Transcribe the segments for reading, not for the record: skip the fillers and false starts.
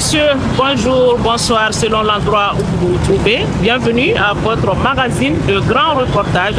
messieurs, bonjour, bonsoir selon l'endroit où vous vous trouvez. Bienvenue à votre magazine de grand reportage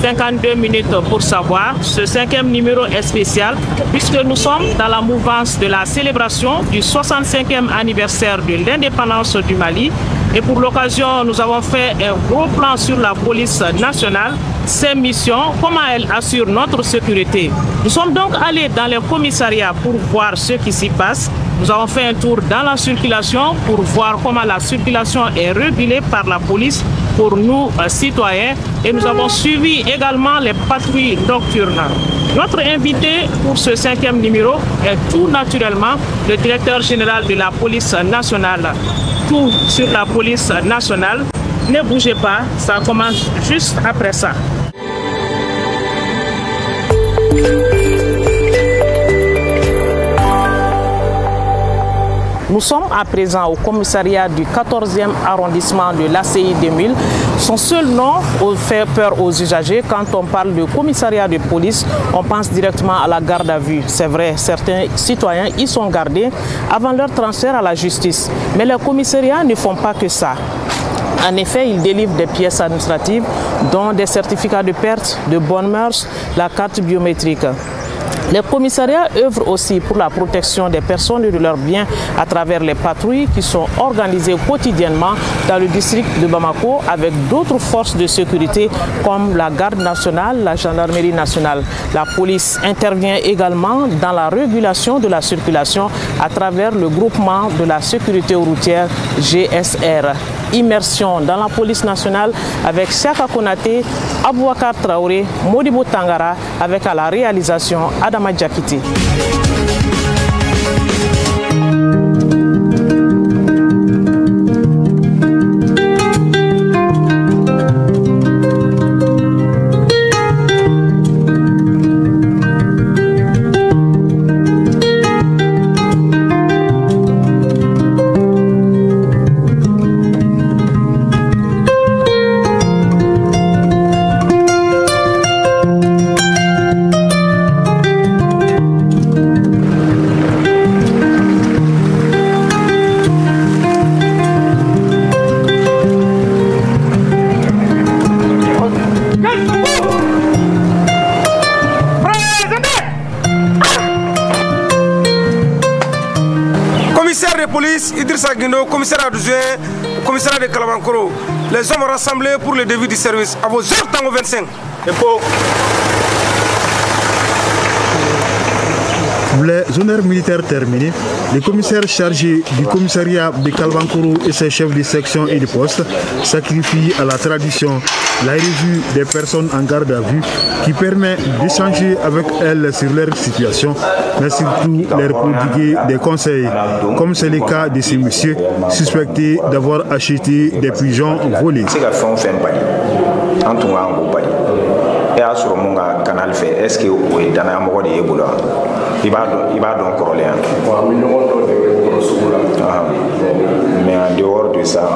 52 minutes pour savoir. Ce 5e numéro est spécial puisque nous sommes dans la mouvance de la célébration du 65e anniversaire de l'indépendance du Mali. Et pour l'occasion, nous avons fait un gros plan sur la police nationale, ses missions, comment elle assure notre sécurité. Nous sommes donc allés dans les commissariats pour voir ce qui s'y passe. Nous avons fait un tour dans la circulation pour voir comment la circulation est régulée par la police pour nous, citoyens. Et nous avons suivi également les patrouilles nocturnes. Notre invité pour ce 5e numéro est tout naturellement le directeur général de la police nationale. Tout sur la police nationale. Ne bougez pas, ça commence juste après ça. Nous sommes à présent au commissariat du 14e arrondissement de l'ACI 2000. Son seul nom fait peur aux usagers. Quand on parle de commissariat de police, on pense directement à la garde à vue. C'est vrai, certains citoyens y sont gardés avant leur transfert à la justice. Mais les commissariats ne font pas que ça. En effet, ils délivrent des pièces administratives, dont des certificats de perte, de bonnes mœurs, la carte biométrique. Les commissariats œuvrent aussi pour la protection des personnes et de leurs biens à travers les patrouilles qui sont organisées quotidiennement dans le district de Bamako avec d'autres forces de sécurité comme la garde nationale, la gendarmerie nationale. La police intervient également dans la régulation de la circulation à travers le groupement de la sécurité routière GSR. Immersion dans la police nationale avec Siaka Konaté, Abouakar Traoré, Modibo Tangara avec à la réalisation Adama Djakiti. Commissaire de police Idrissa Guindo, commissaire adjoint, commissaire de Kalamankoro, les hommes rassemblés pour le début du service à vos heures tango 25. Les honneurs militaires terminés, le commissaire chargé du commissariat de Kalamankoro et ses chefs de section et de poste sacrifient à la tradition la revue des personnes en garde à vue qui permet d'échanger avec elles sur leur situation, mais surtout leur prodiguer des conseils, comme c'est le cas de ces messieurs suspectés d'avoir acheté des pigeons volés. Est-ce que vous avez dans un mot de Ebola? Il va donc corroler. Mais en dehors de ça,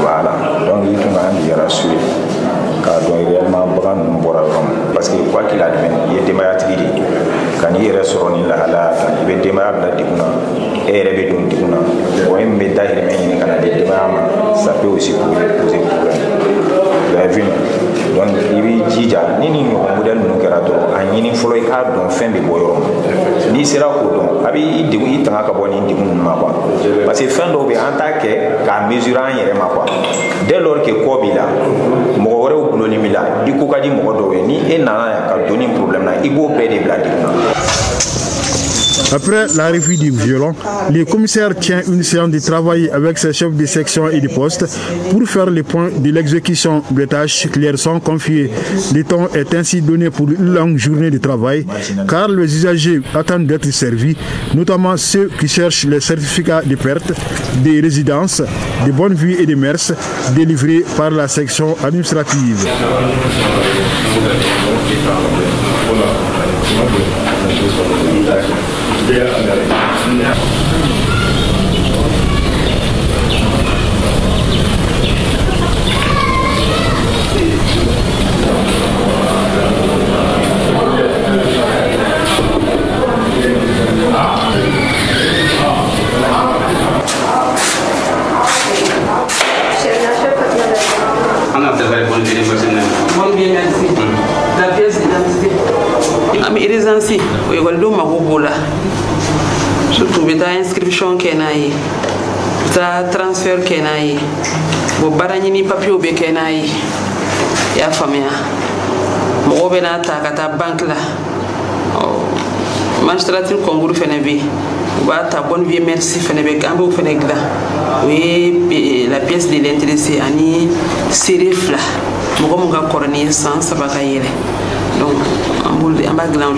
voilà. Donc il faut me rassurer. Car réellement, parce que quoi qu'il advienne, il est démarré. Quand il reste sur il va démarrer la diguna. Et il va donc diguna. Ou un médaille de main, ça peut aussi poser problème. Vous avez vu? Donc il va dire, ni modèle nous kerato, ni follow card donc fin de boyo. Ni sera kodon. Abi il dit il tanga kaboni diguna maba. Parce que fin d'obé en tant que qu'à mesurer en yere maba. Dès lors que Kobila, Mogore ou Blonimila, du Kokadi Mogodowe, ni et Nana a donné un problème là, il faut payer des blagues. Après l'arrivée du violon, le commissaire tient une séance de travail avec ses chefs de section et de poste pour faire le point de l'exécution des tâches qui leur sont confiées. Le temps est ainsi donné pour une longue journée de travail car les usagers attendent d'être servis, notamment ceux qui cherchent les certificats de perte, des résidences, de bonne vie et de mœurs délivrés par la section administrative. école mako bola surtout beta inscription kenayi beta transfert kenayi bo baranyini papier be kenayi ya famia mo be na ta kata banque la magistrature concours fene bi ba ta bonne vie merci fene be gambo fene gla oui la pièce de l'intéressé ani serif la mo ga cornier sans sabaka yele donc amboul amba glan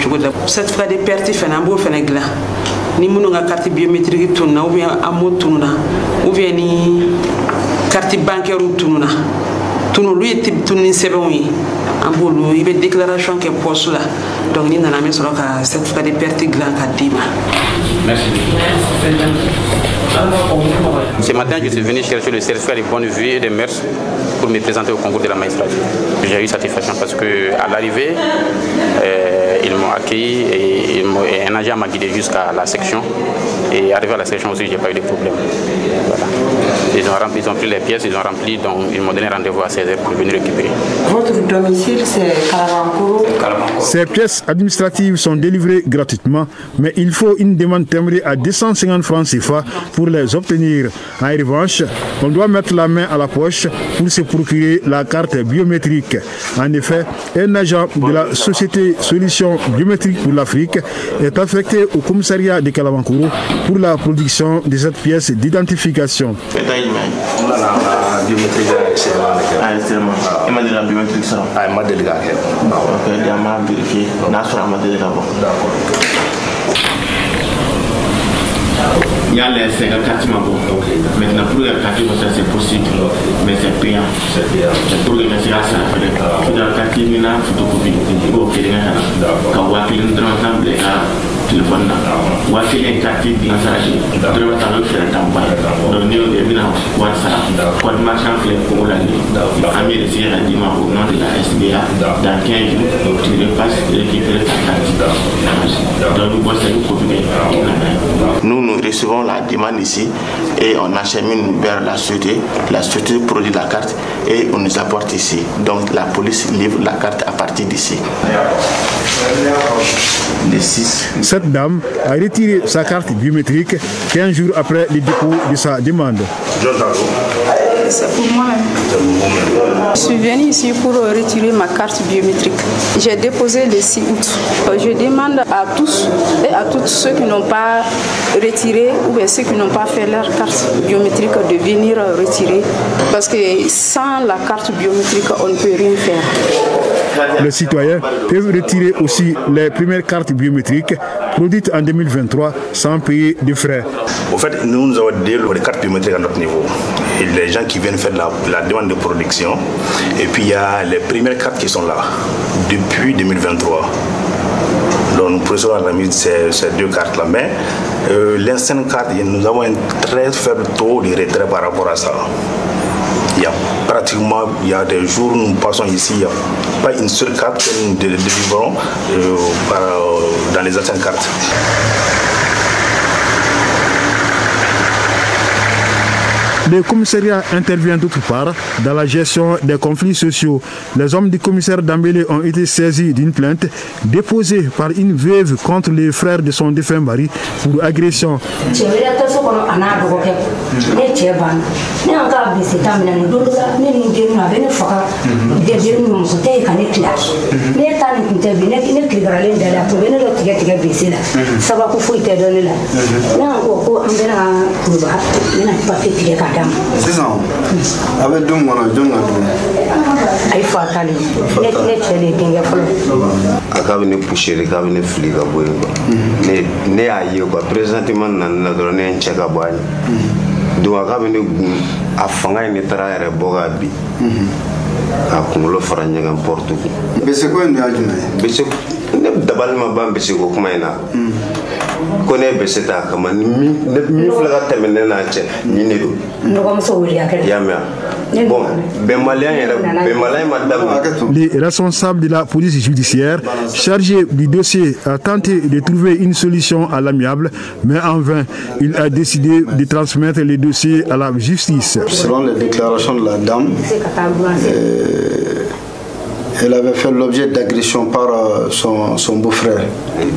certificat de perte fene amboul fene gla ni munu nga carte biométrique tunna ou bien amo tunna ou bien ni carte bancaire tunna tunu lui type tunni sebonyi ambulu ibe déclaration que poste là donc ni nana me solo ka certificat de perte glan ka dima. Merci. Ce matin, je suis venu chercher le certificat de bonne vue et de mœurs pour me présenter au concours de la magistrature. J'ai eu satisfaction parce que à l'arrivée, ils m'ont accueilli et un agent m'a guidé jusqu'à la section. Et arrivé à la section aussi, j'ai pas eu de problème. Voilà. Ils ont pris les pièces, ils ont rempli, donc ils m'ont donné rendez-vous à 16h pour venir récupérer. Votre domicile, c'est Kalabankoro. Ces pièces administratives sont délivrées gratuitement, mais il faut une demande timbrée à 250 francs CFA pour les obtenir. En revanche, on doit mettre la main à la poche pour se procurer la carte biométrique. En effet, un agent de la société Solutions Biométriques pour l'Afrique est affecté au commissariat de Kalabankoro pour la production de cette pièce d'identification. Il y a les 50 cartes maintenant pour les cartes c'est possible mais c'est payant c'est pour les messages ça dans la carte il y a photocopie il faut que les gens quand on clique dans l'ensemble téléphone là on clique une carte message vraiment ça veut faire campagne donc nous évidemment WhatsApp code marchand clé pour la ligne ami de Sierra Dima au nom de la SBA dans 15 jours tu repasses récupérer ta carte donc nous voici une copie nous recevons la demande ici et on achemine vers la société produit la carte et on nous apporte ici. Donc la police livre la carte à partir d'ici. Cette dame a retiré sa carte biométrique 15 jours après le dépôt de sa demande. C'est pour moi-même. Je suis venue ici pour retirer ma carte biométrique. J'ai déposé le 6 août. Je demande à tous et à toutes ceux qui n'ont pas retiré ou bien ceux qui n'ont pas fait leur carte biométrique de venir retirer. Parce que sans la carte biométrique, on ne peut rien faire. Les citoyens peuvent retirer aussi les premières cartes biométriques produites en 2023 sans payer de frais. Au fait, nous avons des cartes biométriques à notre niveau. Et les gens qui viennent faire la demande de production. Et puis il y a les premières cartes qui sont là depuis 2023. Donc nous procédons à la mise de ces deux cartes-là. Mais l'ancienne carte, nous avons un très faible taux de retrait par rapport à ça. Il y a pratiquement, il y a des jours où nous passons ici, il n'y a pas une seule carte que nous délivrons dans les anciennes cartes. Le commissariat intervient d'autre part dans la gestion des conflits sociaux. Les hommes du commissaire Dambélé ont été saisis d'une plainte déposée par une veuve contre les frères de son défunt mari pour agression. avec deux mois, ne pousser les cabinets flics à boire. Ne aille quoi, présentement, n'a donné un chèque à boire. Donc, à cabinet à Fanga, il est à Bogabi. À Kumlo Faranga, n'importe où. Mais c'est quoi une agenda? Mais c'est d'abord ma bande, c'est quoi comme un connaît Besseta comme un mi-flaga terminé à Tchè, Ninedo. Les responsables de la police judiciaire chargés du dossier a tenté de trouver une solution à l'amiable, mais en vain, il a décidé de transmettre les dossiers à la justice. Selon les déclarations de la dame, Elle avait fait l'objet d'agression par son beau-frère.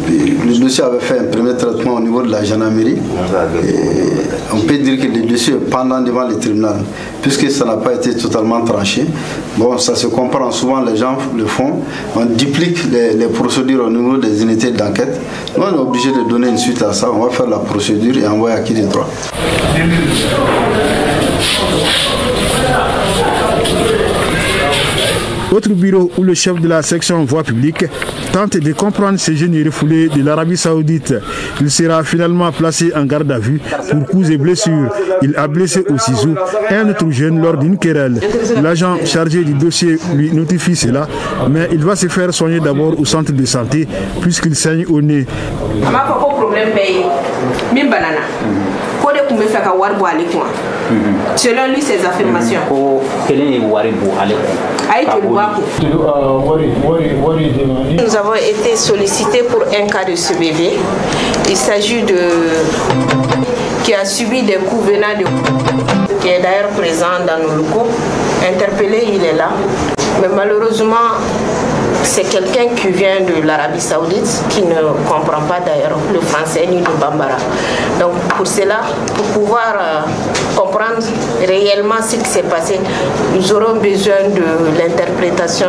Le dossier avait fait un premier traitement au niveau de la gendarmerie. Et on peut dire que le dossier est pendant devant le tribunal, puisque ça n'a pas été totalement tranché. Bon, ça se comprend, souvent les gens le font. On duplique les procédures au niveau des unités d'enquête. Nous, on est obligé de donner une suite à ça. On va faire la procédure et envoyer à qui de droit. Autre bureau où le chef de la section voie publique tente de comprendre ces jeunes refoulés de l'Arabie Saoudite. Il sera finalement placé en garde à vue pour coups et blessures. Il a blessé au ciseau un autre jeune lors d'une querelle. L'agent chargé du dossier lui notifie cela, mais il va se faire soigner d'abord au centre de santé puisqu'il saigne au nez. Selon lui, ses affirmations. Nous avons été sollicités pour un cas de ce bébé. Il s'agit de qui a subi des coups venant de qui est d'ailleurs présent dans nos locaux. Interpellé, il est là. Mais malheureusement, c'est quelqu'un qui vient de l'Arabie Saoudite, qui ne comprend pas d'ailleurs le français ni le bambara. Donc pour cela, pour pouvoir comprendre réellement ce qui s'est passé, nous aurons besoin de l'interprétation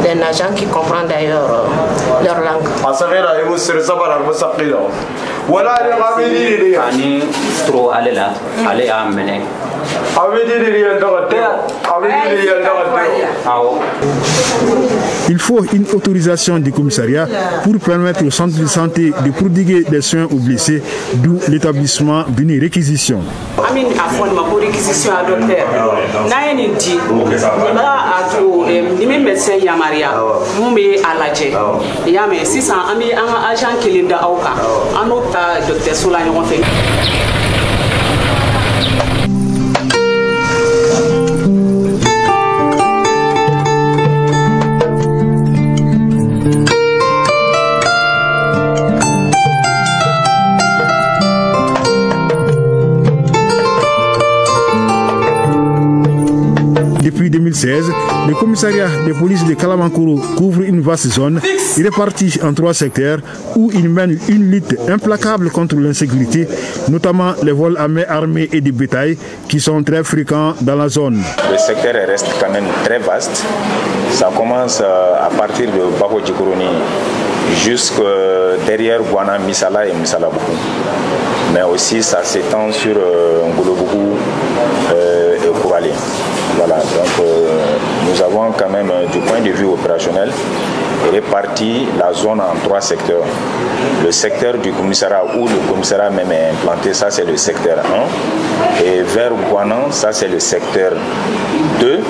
d'un agent qui comprend d'ailleurs leur langue. Il faut une autorisation du commissariat pour permettre au centre de santé de prodiguer des soins aux blessés, d'où l'établissement d'une réquisition. Depuis 2016, le commissariat de police de Kalamankoro couvre une vaste zone répartie en 3 secteurs où il mène une lutte implacable contre l'insécurité, notamment les vols à main armée et de bétail qui sont très fréquents dans la zone. Le secteur reste quand même très vaste. Ça commence à partir de Bako Djikoroni jusque derrière Gouana, Misala et Misalabougou. Mais aussi ça s'étend sur Ngolobougou et Kouali. Voilà, donc nous avons quand même du point de vue opérationnel réparti la zone en 3 secteurs. Le secteur du commissariat où le commissariat même est implanté, ça c'est le secteur 1. Et vers Gouanan, ça c'est le secteur 2.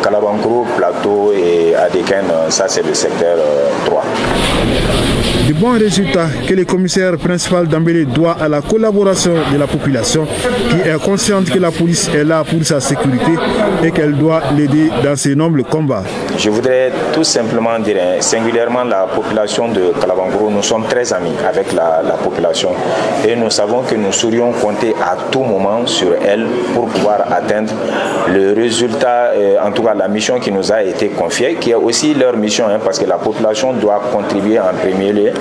Kalabankoro, Plateau et Adeken, ça c'est le secteur 3. De bons résultats que le commissaire principal d'Ambélé doit à la collaboration de la population qui est consciente que la police est là pour sa sécurité et qu'elle doit l'aider dans ses nobles combats. Je voudrais tout simplement dire, singulièrement la population de Kalabankoro, nous sommes très amis avec la population et nous savons que nous saurions compter à tout moment sur elle pour pouvoir atteindre le résultat, en tout cas la mission qui nous a été confiée, qui est aussi leur mission, parce que la population doit contribuer en premier lieu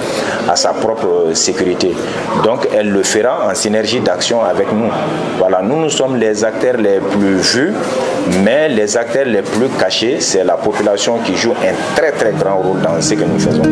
à sa propre sécurité. Donc elle le fera en synergie d'action avec nous. Voilà, nous sommes les acteurs les plus vus, mais les acteurs les plus cachés, c'est la population qui joue un très très grand rôle dans ce que nous faisons.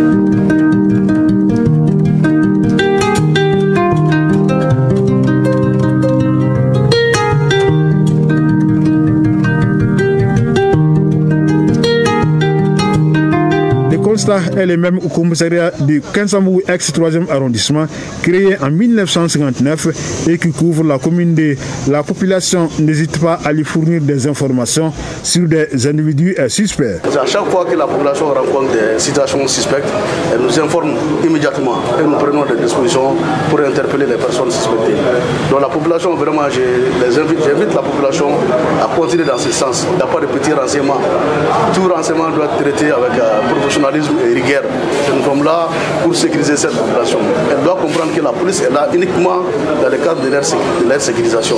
Le constat est le même au commissariat de Kinsamou ex-3e arrondissement, créé en 1959 et qui couvre la commune de la population. N'hésite pas à lui fournir des informations sur des individus suspects. À chaque fois que la population rencontre des situations suspectes, elle nous informe immédiatement et nous prenons des dispositions pour interpeller les personnes suspectées. Donc la population, vraiment, j'invite la population à continuer dans ce sens. Il n'y a pas de petits renseignements. Tout renseignement doit être traité avec professionnalisme et rigueur. Nous sommes là pour sécuriser cette population. Elle doit comprendre que la police est là uniquement dans le cadre de leur sécurisation.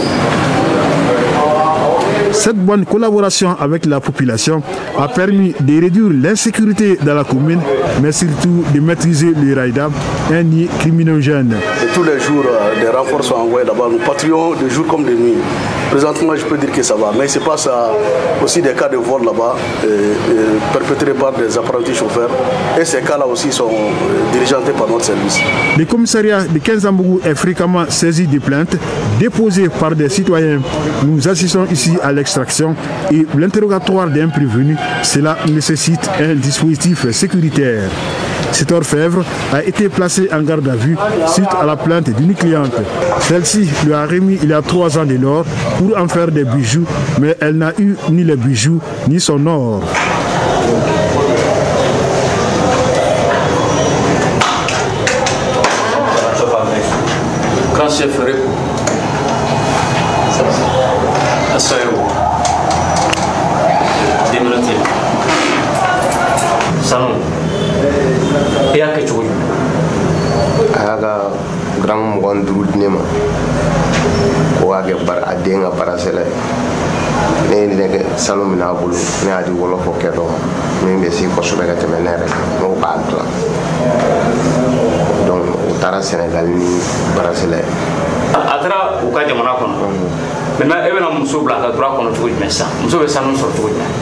Cette bonne collaboration avec la population a permis de réduire l'insécurité dans la commune, mais surtout de maîtriser le raïda, un nid criminogène. Et tous les jours, des renforts sont envoyés là-bas. Nous patrouillons de jour comme de nuit. Présentement, je peux dire que ça va. Mais il se passe aussi des cas de vol là-bas, perpétrés par des apprentis chauffeurs. Et ces cas-là aussi sont dirigentés par notre service. Le commissariat de Kinzambougou est fréquemment saisi de plaintes déposées par des citoyens. Nous assistons ici à l'extraction et l'interrogatoire d'un prévenu. Cela nécessite un dispositif sécuritaire. Cet orfèvre a été placé en garde à vue suite à la plainte d'une cliente. Celle-ci lui a remis il y a 3 ans de l'or pour en faire des bijoux, mais elle n'a eu ni les bijoux ni son or. Grand chef e y'a kɛ cogo di a y'a ka grand 25 di ne ma ko k'a kɛ a den ka baarasɛla ye ne ye nɛgɛ sanu min a bolo ne y'a di wɔlɔfɔkɛ dɔ ma min bɛ se kosɛbɛ ka tɛmɛ ne yɛrɛ kan ne ko k'a dilan donc u taara Sénégal ni baarasɛla ye a taara u ka jamana kɔnɔ maintenant e bɛna muso bila a ka droit kɔnɔ cogo jumɛn sisan muso bɛ sanu sɔrɔ cogo jumɛn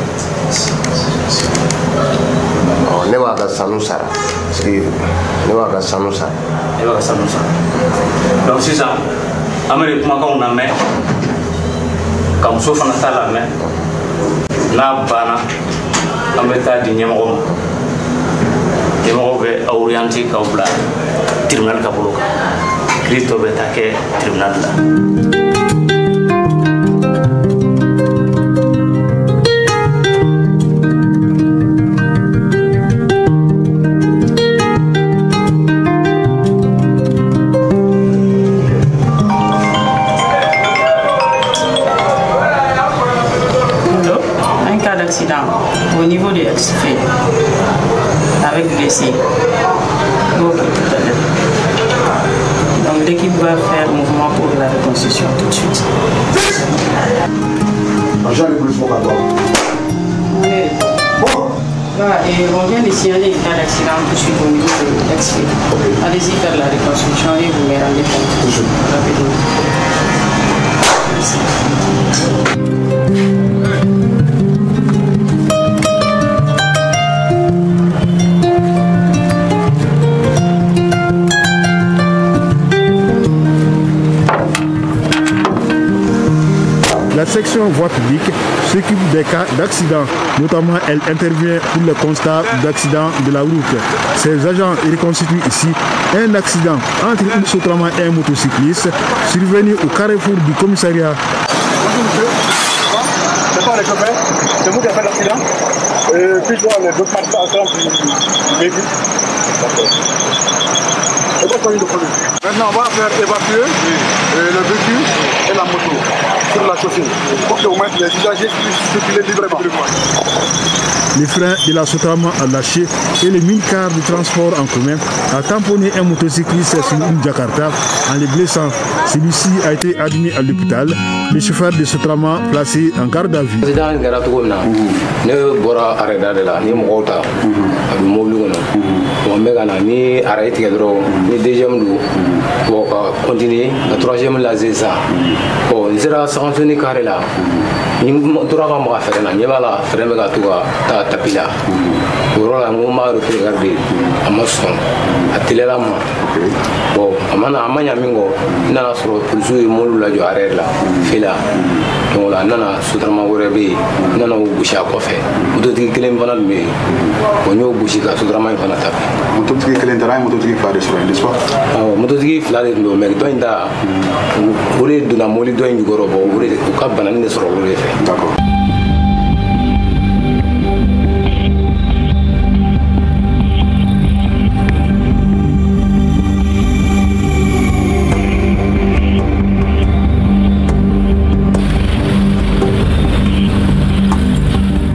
ne b'a ka sanu sara parce que ne b'a ka sanu sara e b'a ka sanu sara donc sisan an bɛ nin kumakanw lamɛn ka muso fana ta lamɛn n'a banna an bɛ taa di ɲɛmɔgɔ ma ɲɛmɔgɔ bɛ aw orienter k'aw bila tribunal ka bolo kan kiiri tɔ bɛ taa kɛ tribunal la. Au niveau de l'exfait, avec blessé. Donc l'équipe va faire mouvement pour la reconstruction tout de suite. Et on vient de signaler un cas d'accident tout de suite au niveau de l'exfait. Allez-y faire la reconstruction et vous me rendez compte rapidement. Merci. La section voie publique s'occupe des cas d'accident, notamment elle intervient pour le constat d'accident de la route. Ces agents reconstituent ici un accident entre une Sotrama et un motocycliste survenu au carrefour du commissariat. Bonjour monsieur, c'est pas les copains, c'est vous qui avez fait l'accident. Puis je vois les autres participants du véhicule. Maintenant on va faire évacuer le véhicule et la moto sur la chaussée pour que au moins les usagers puissent circuler librement. Les freins de la Sotrama a lâché et le mini-car de transport en commun a tamponné un motocycliste sur une Jakarta en le blessant. Celui-ci a été admis à l'hôpital. Le chauffeur de Sotrama placé en garde à vue. Continuer la troisième la zéza bon on sera sanctionné carré là ni tora ka ma faire na nyebala faire me ka tuwa ta tapila oro la mo ma regarder amason atelela ma bon amana amanya mingo na soro plusieurs molu la jo arrêt là fila donc la nana Sotrama werebe nana o busha ko fe mototigi kelen fana me on yo bushi ka Sotrama fana tapi mototigi kelen dara mototigi fa de sur n'est-ce pas mototigi fila de no me do inda ore duna moli do indu goro bo ore ka banani ne soro ore fe d'accord.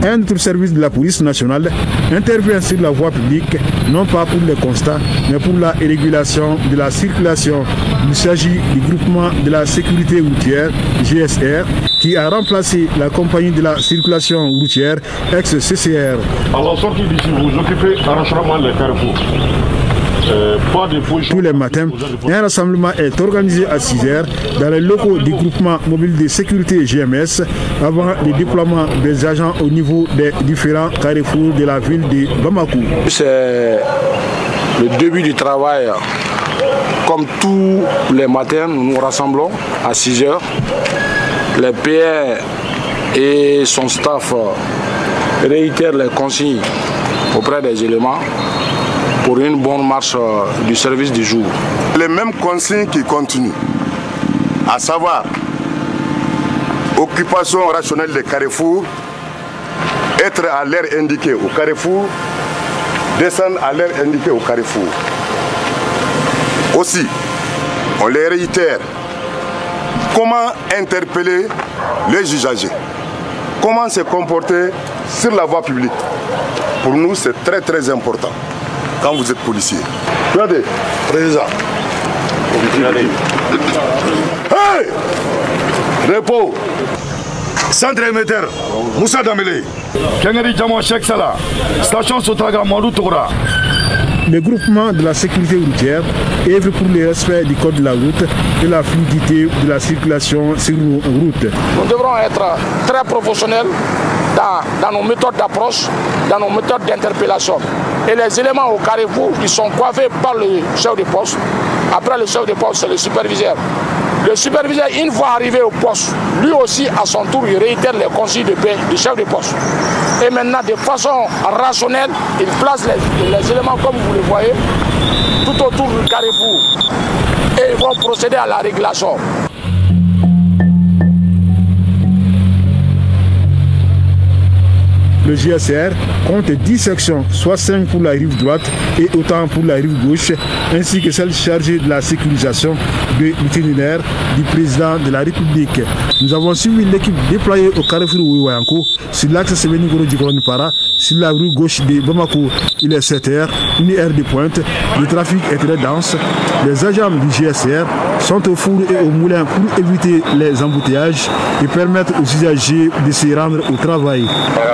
Un autre service de la police nationale intervient sur la voie publique, non pas pour le constat, mais pour la régulation de la circulation. Il s'agit du groupement de la sécurité routière, GSR, qui a remplacé la compagnie de la circulation routière ex-CCR. À la sortie d'ici, vous occupez arrangement les carrefours. Tous les matins, un rassemblement est organisé à 6 h dans les locaux du groupement mobile de sécurité GMS avant le déploiement des agents au niveau des différents carrefours de la ville de Bamako. C'est le début du travail. Comme tous les matins, nous nous rassemblons à 6 h. Le PR et son staff réitèrent les consignes auprès des éléments pour une bonne marche du service du jour. Les mêmes consignes qui continuent, à savoir occupation rationnelle des carrefours, être à l'heure indiquée au carrefour, descendre à l'heure indiquée au carrefour. Aussi, on les réitère, comment interpeller les usagers, comment se comporter sur la voie publique. Pour nous, c'est très très important. Quand vous êtes policier. Regardez, président. Hey! Repos. Centre émetteur. Moussa Damele. Kengeri Djamo Cheikh Salah. Station Sotraga Mandou Toura. Le groupement de la sécurité routière œuvre pour le respect du code de la route et la fluidité de la circulation sur nos routes. Nous devrons être très professionnels dans nos méthodes d'approche, dans nos méthodes d'interpellation. Et les éléments au carrefour, ils sont coiffés par le chef de poste. Après le chef de poste, c'est le superviseur. Le superviseur, une fois arrivé au poste, lui aussi, à son tour, il réitère les consignes de paix du chef de poste. Et maintenant, de façon rationnelle, il place les éléments, comme vous le voyez, tout autour du carrefour. Et ils vont procéder à la régulation. Le GSR compte 10 sections, soit 5 pour la rive droite et autant pour la rive gauche, ainsi que celle chargée de la sécurisation de l'itinéraire du président de la République. Nous avons suivi l'équipe déployée au carrefour Ouiwayanko sur l'axe Sévéni-Goro-Djikoronipara, sur la rue gauche de Bamako. Il est 7 h, une heure de pointe, le trafic est très dense. Les agents du GSR sont au four et au moulin pour éviter les embouteillages et permettre aux usagers de se rendre au travail.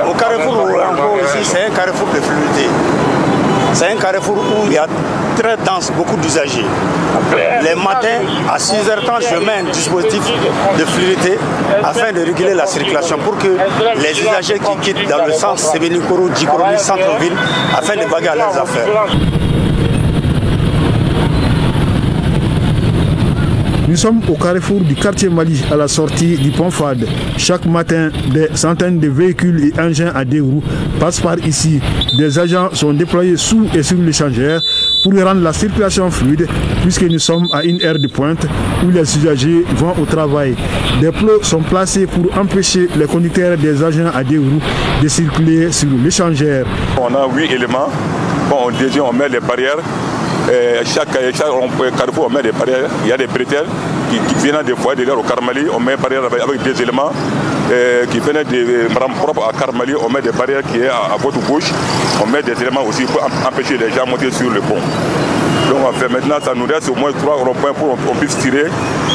Au carrefour Ouiwayanko ici, c'est un carrefour de fluidité. C'est un carrefour où il y a très dense, beaucoup d'usagers. Les matins, à 6 h quand je mets un dispositif de fluidité afin de réguler la circulation pour que les usagers qui quittent dans le sens Sévéni-Goro, Djikoroni, centre-ville, afin de baguer à leurs affaires. Nous sommes au carrefour du quartier Mali à la sortie du pont Fad. Chaque matin, des centaines de véhicules et engins à 2 roues passent par ici. Des agents sont déployés sous et sur l'échangeur pour rendre la circulation fluide, puisque nous sommes à une heure de pointe où les usagers vont au travail. Des plots sont placés pour empêcher les conducteurs des engins à 2 roues de circuler sur l'échangeur. On a 8 éléments. Bon, on met les barrières. Chaque carrefour, on met des barrières. Il y a des bretelles qui viennent des fois derrière au Karmali. On met des barrières avec des éléments qui viennent des rames propres à Karmali. On met des barrières qui sont à votre gauche. On met des éléments aussi pour empêcher les gens de monter sur le pont. Donc on fait maintenant, ça nous reste au moins 3 ronds-points pour qu'on puisse tirer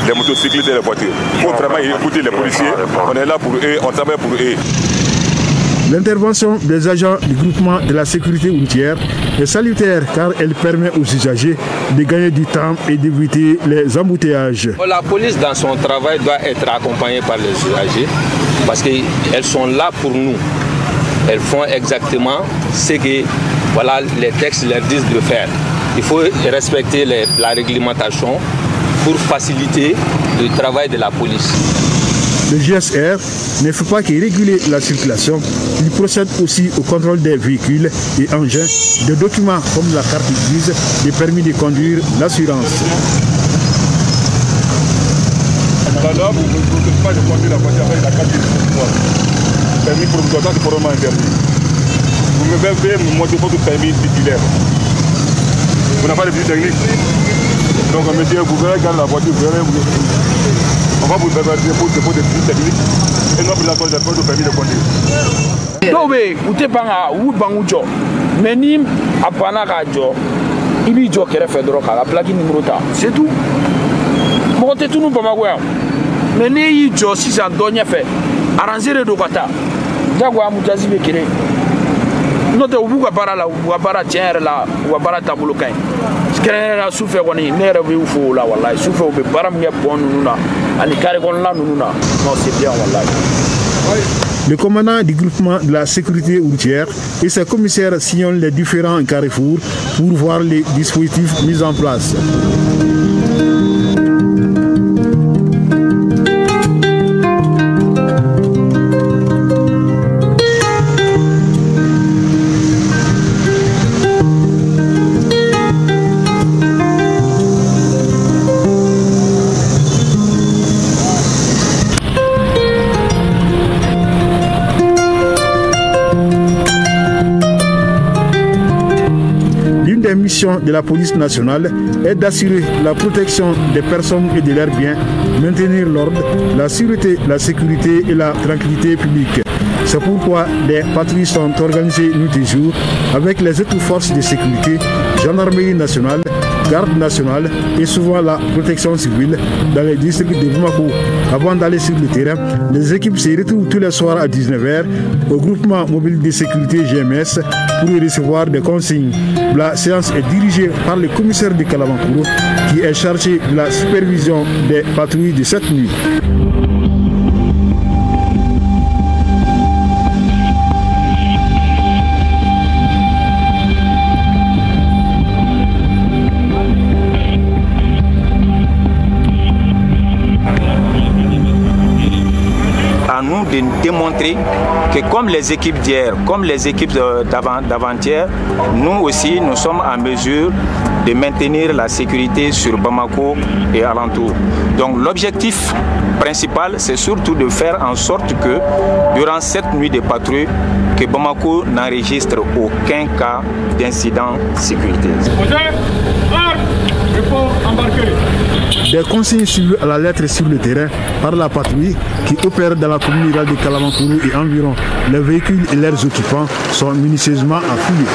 les motocyclistes et les voitures. Il faut vraiment écouter les policiers. On est là pour eux, on travaille pour eux. L'intervention des agents du groupement de la sécurité routière est salutaire car elle permet aux usagers de gagner du temps et d'éviter les embouteillages. La police dans son travail doit être accompagnée par les usagers parce qu'elles sont là pour nous. Elles font exactement ce que les textes leur disent de faire. Il faut respecter la réglementation pour faciliter le travail de la police. Le GSR ne fait pas que réguler la circulation, il procède aussi au contrôle des véhicules et engins, des documents comme la carte grise, des permis de conduire, l'assurance. Madame, vous ne pouvez pas conduire la voiture avec la carte grise. Permis provisoire, c'est probablement interdit. Vous me devez montrer votre permis titulaire. Vous n'avez pas de visite technique. Donc, monsieur, vous verrez quand la voiture, vous verrez. On va vous faire des dépôts de visites techniques et non plus la cause de permis de conduire. Donc, vous êtes pas où bango, mais ni à Panagajo, il y a un fait de la plaque numéro 1. C'est tout. Montez tout nous pour ma gueule. mais ne y'i jɔ sisan dɔ ɲɛfɛ arranger de don ka taa jagoya mutazi bɛ kelen n'o tɛ u b'u ka baara la u ka baara tiɲɛ yɛrɛ la u ka baara taabolo ka ɲi kɛrɛnkɛrɛnnenya sufɛ kɔni ne yɛrɛ bɛ fo o la walayi sufɛ u bɛ baara min kɛ bɔn ninnu na ani carré kɔnɔna ninnu na non c'est bien walayi. Le commandant du groupement de la sécurité routière et ses commissaires sillonnent les différents carrefours pour voir les dispositifs mis en place. De la police nationale est d'assurer la protection des personnes et de leurs biens, maintenir l'ordre, la sûreté, la sécurité et la tranquillité publique. C'est pourquoi des patrouilles sont organisées nuit et jour avec les autres forces de sécurité, gendarmerie nationale, garde nationale et souvent la protection civile dans les districts de Bamako. Avant d'aller sur le terrain, les équipes se retrouvent tous les soirs à 19h au groupement mobile de sécurité GMS pour y recevoir des consignes. La séance est dirigée par le commissaire de Kalamakouro qui est chargé de la supervision des patrouilles de cette nuit. À nous de démontrer que comme les équipes d'hier, comme les équipes d'avant-hier, nous aussi nous sommes en mesure de maintenir la sécurité sur Bamako et alentour. Donc l'objectif principal, c'est surtout de faire en sorte que durant cette nuit de patrouille, que Bamako n'enregistre aucun cas d'incident sécuritaire. Des consignes suivies à la lettre sur le terrain par la patrouille qui opère dans la commune rurale de Kalamakouro et environ. Les véhicules et leurs occupants sont minutieusement affouillés.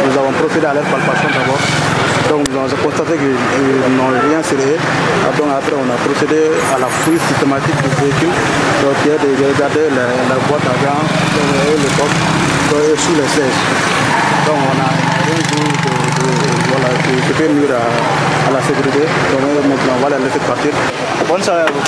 Nous avons procédé à leur palpation d'abord. Donc nous avons constaté qu'ils n'ont rien serré. Donc après on a procédé à la fouille systématique du véhicule. Donc il y a de regarder la boîte à gants, le coffre sous les sièges. Donc on a rien vu qui peut nuire à la sécurité. Donc maintenant on va les laisser partir. Bonne soirée à vous.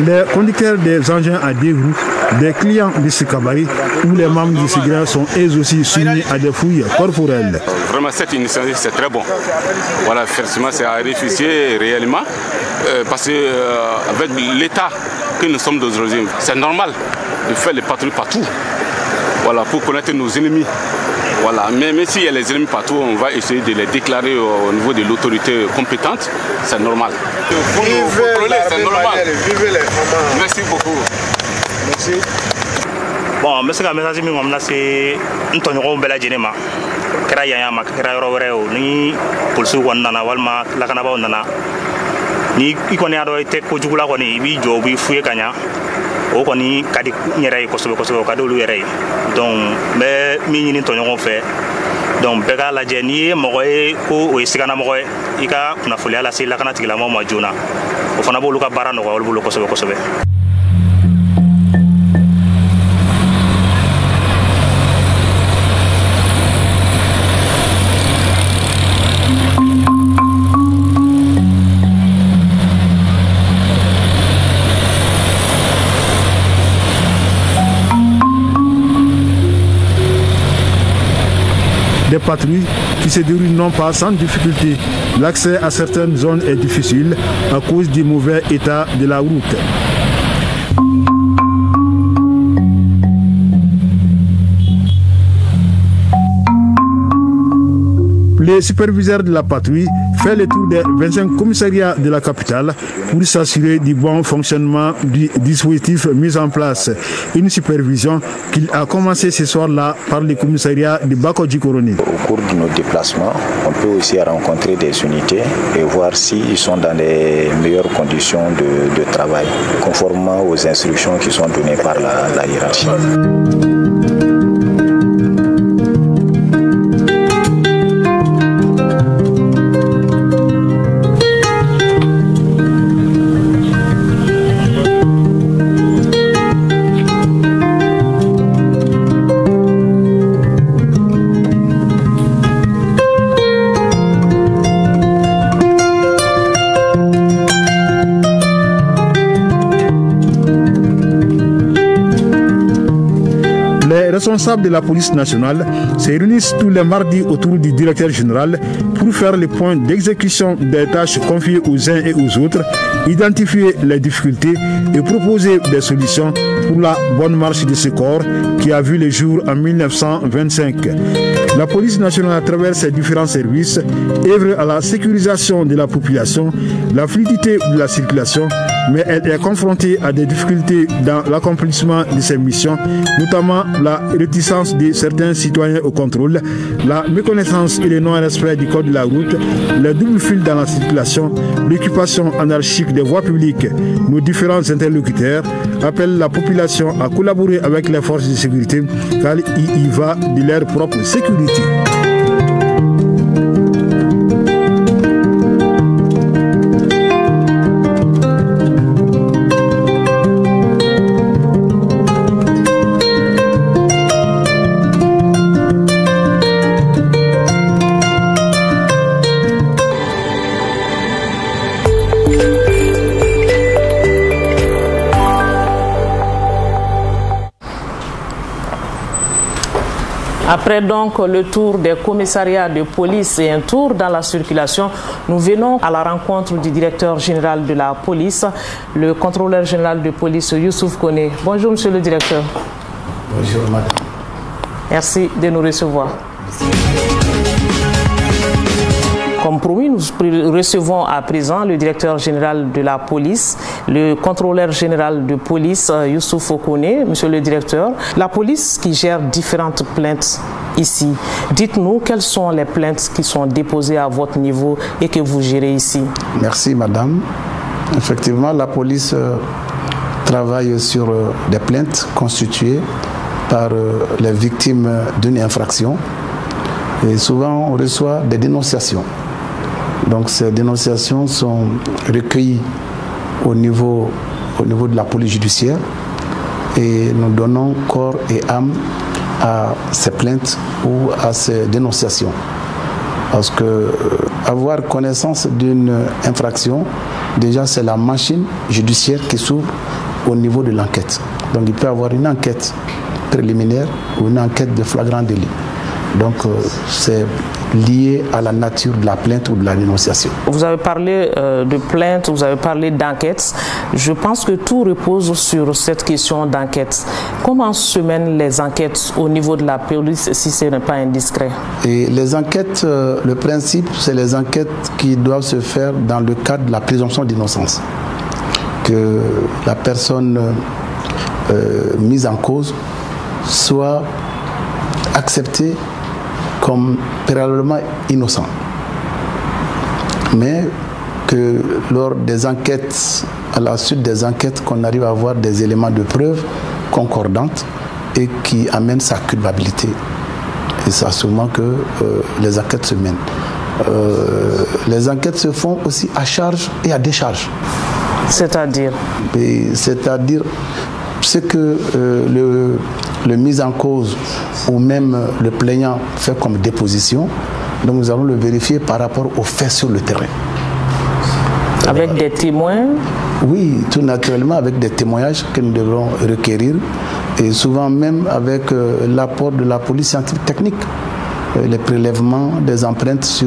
Les conducteurs des engins à deux roues, des clients de ce cabaret ou les membres de ce grain sont eux aussi soumis à des fouilles corporelles. Vraiment cette initiative c'est très bon. Voilà, effectivement c'est à réfléchir réellement parce qu'avec l'état que nous sommes d'aujourd'hui, c'est normal de faire les patrouilles partout. Voilà, pour connaître nos ennemis. Voilà, mais s'il y a les ennemis partout, on va essayer de les déclarer au niveau de l'autorité compétente. C'est normal. C'est normal. Merci beaucoup. Merci. Bon, je suis message min ngomna c'est ntonyo bela jenema. Kera yaya ma kera yoro wereo ni pulsu wonnana walma lakana ba wonnana. Ni ikoni ado ite ko jugula ko ni bi jobu fuye kanya. O koni kadi nyere ko sobe kadi lu yere. Donc mais mi ni ntonyo fe. Donc bega la jeni mo ko o isigana mo ika kuna fulia la sila kana tigila mo majuna. O fana bolu ka barano ko bolu ko sobe. Des patrouilles qui se déroulent non pas sans difficulté. L'accès à certaines zones est difficile à cause du mauvais état de la route. Le superviseur de la patrouille fait le tour des 25 commissariats de la capitale pour s'assurer du bon fonctionnement du dispositif mis en place. Une supervision qu'il a commencé ce soir-là par le commissariat de Bakodji-Koroni. Au cours de nos déplacements, on peut aussi rencontrer des unités et voir s'ils sont dans les meilleures conditions de travail, conformément aux instructions qui sont données par la hiérarchie. Les responsables de la police nationale se réunissent tous les mardis autour du directeur général pour faire le point d'exécution des tâches confiées aux uns et aux autres, identifier les difficultés et proposer des solutions pour la bonne marche de ce corps qui a vu le jour en 1925. La police nationale, à travers ses différents services, œuvre à la sécurisation de la population, la fluidité de la circulation, mais elle est confrontée à des difficultés dans l'accomplissement de ses missions, notamment la réticence de certains citoyens au contrôle, la méconnaissance et le non-respect du code de la route, le double fil dans la circulation, l'occupation anarchique des voies publiques. Nos différents interlocuteurs appellent la population à collaborer avec les forces de sécurité car il y va de leur propre sécurité. Après donc le tour des commissariats de police et un tour dans la circulation, nous venons à la rencontre du directeur général de la police, le contrôleur général de police Youssouf Koné. Bonjour monsieur le directeur. Bonjour madame. Merci de nous recevoir. Comme promis, nous recevons à présent le directeur général de la police, le contrôleur général de police, Youssouf Koné. Monsieur le directeur, la police qui gère différentes plaintes ici, dites-nous quelles sont les plaintes qui sont déposées à votre niveau et que vous gérez ici. Merci madame. Effectivement, la police travaille sur des plaintes constituées par les victimes d'une infraction et souvent on reçoit des dénonciations. Donc ces dénonciations sont recueillies au niveau de la police judiciaire et nous donnons corps et âme à ces plaintes ou à ces dénonciations. Parce que avoir connaissance d'une infraction, déjà c'est la machine judiciaire qui s'ouvre au niveau de l'enquête. Donc il peut y avoir une enquête préliminaire ou une enquête de flagrant délit. Donc c'est lié à la nature de la plainte ou de la dénonciation. Vous avez parlé de plainte, vous avez parlé d'enquête. Je pense que tout repose sur cette question d'enquête. Comment se mènent les enquêtes au niveau de la police si ce n'est pas indiscret? Et les enquêtes, le principe, c'est les enquêtes qui doivent se faire dans le cadre de la présomption d'innocence. Que la personne mise en cause soit acceptée comme préalablement innocent. Mais que lors des enquêtes, à la suite des enquêtes, qu'on arrive à avoir des éléments de preuve concordantes et qui amènent sa culpabilité. Et c'est sûrement que les enquêtes se mènent. Les enquêtes se font aussi à charge et à décharge. C'est-à-dire? C'est-à-dire ce que le mis en cause ou même le plaignant fait comme déposition, donc nous allons le vérifier par rapport aux faits sur le terrain. Avec des témoins? Oui, tout naturellement avec des témoignages que nous devrons requérir et souvent même avec l'apport de la police scientifique technique, les prélèvements des empreintes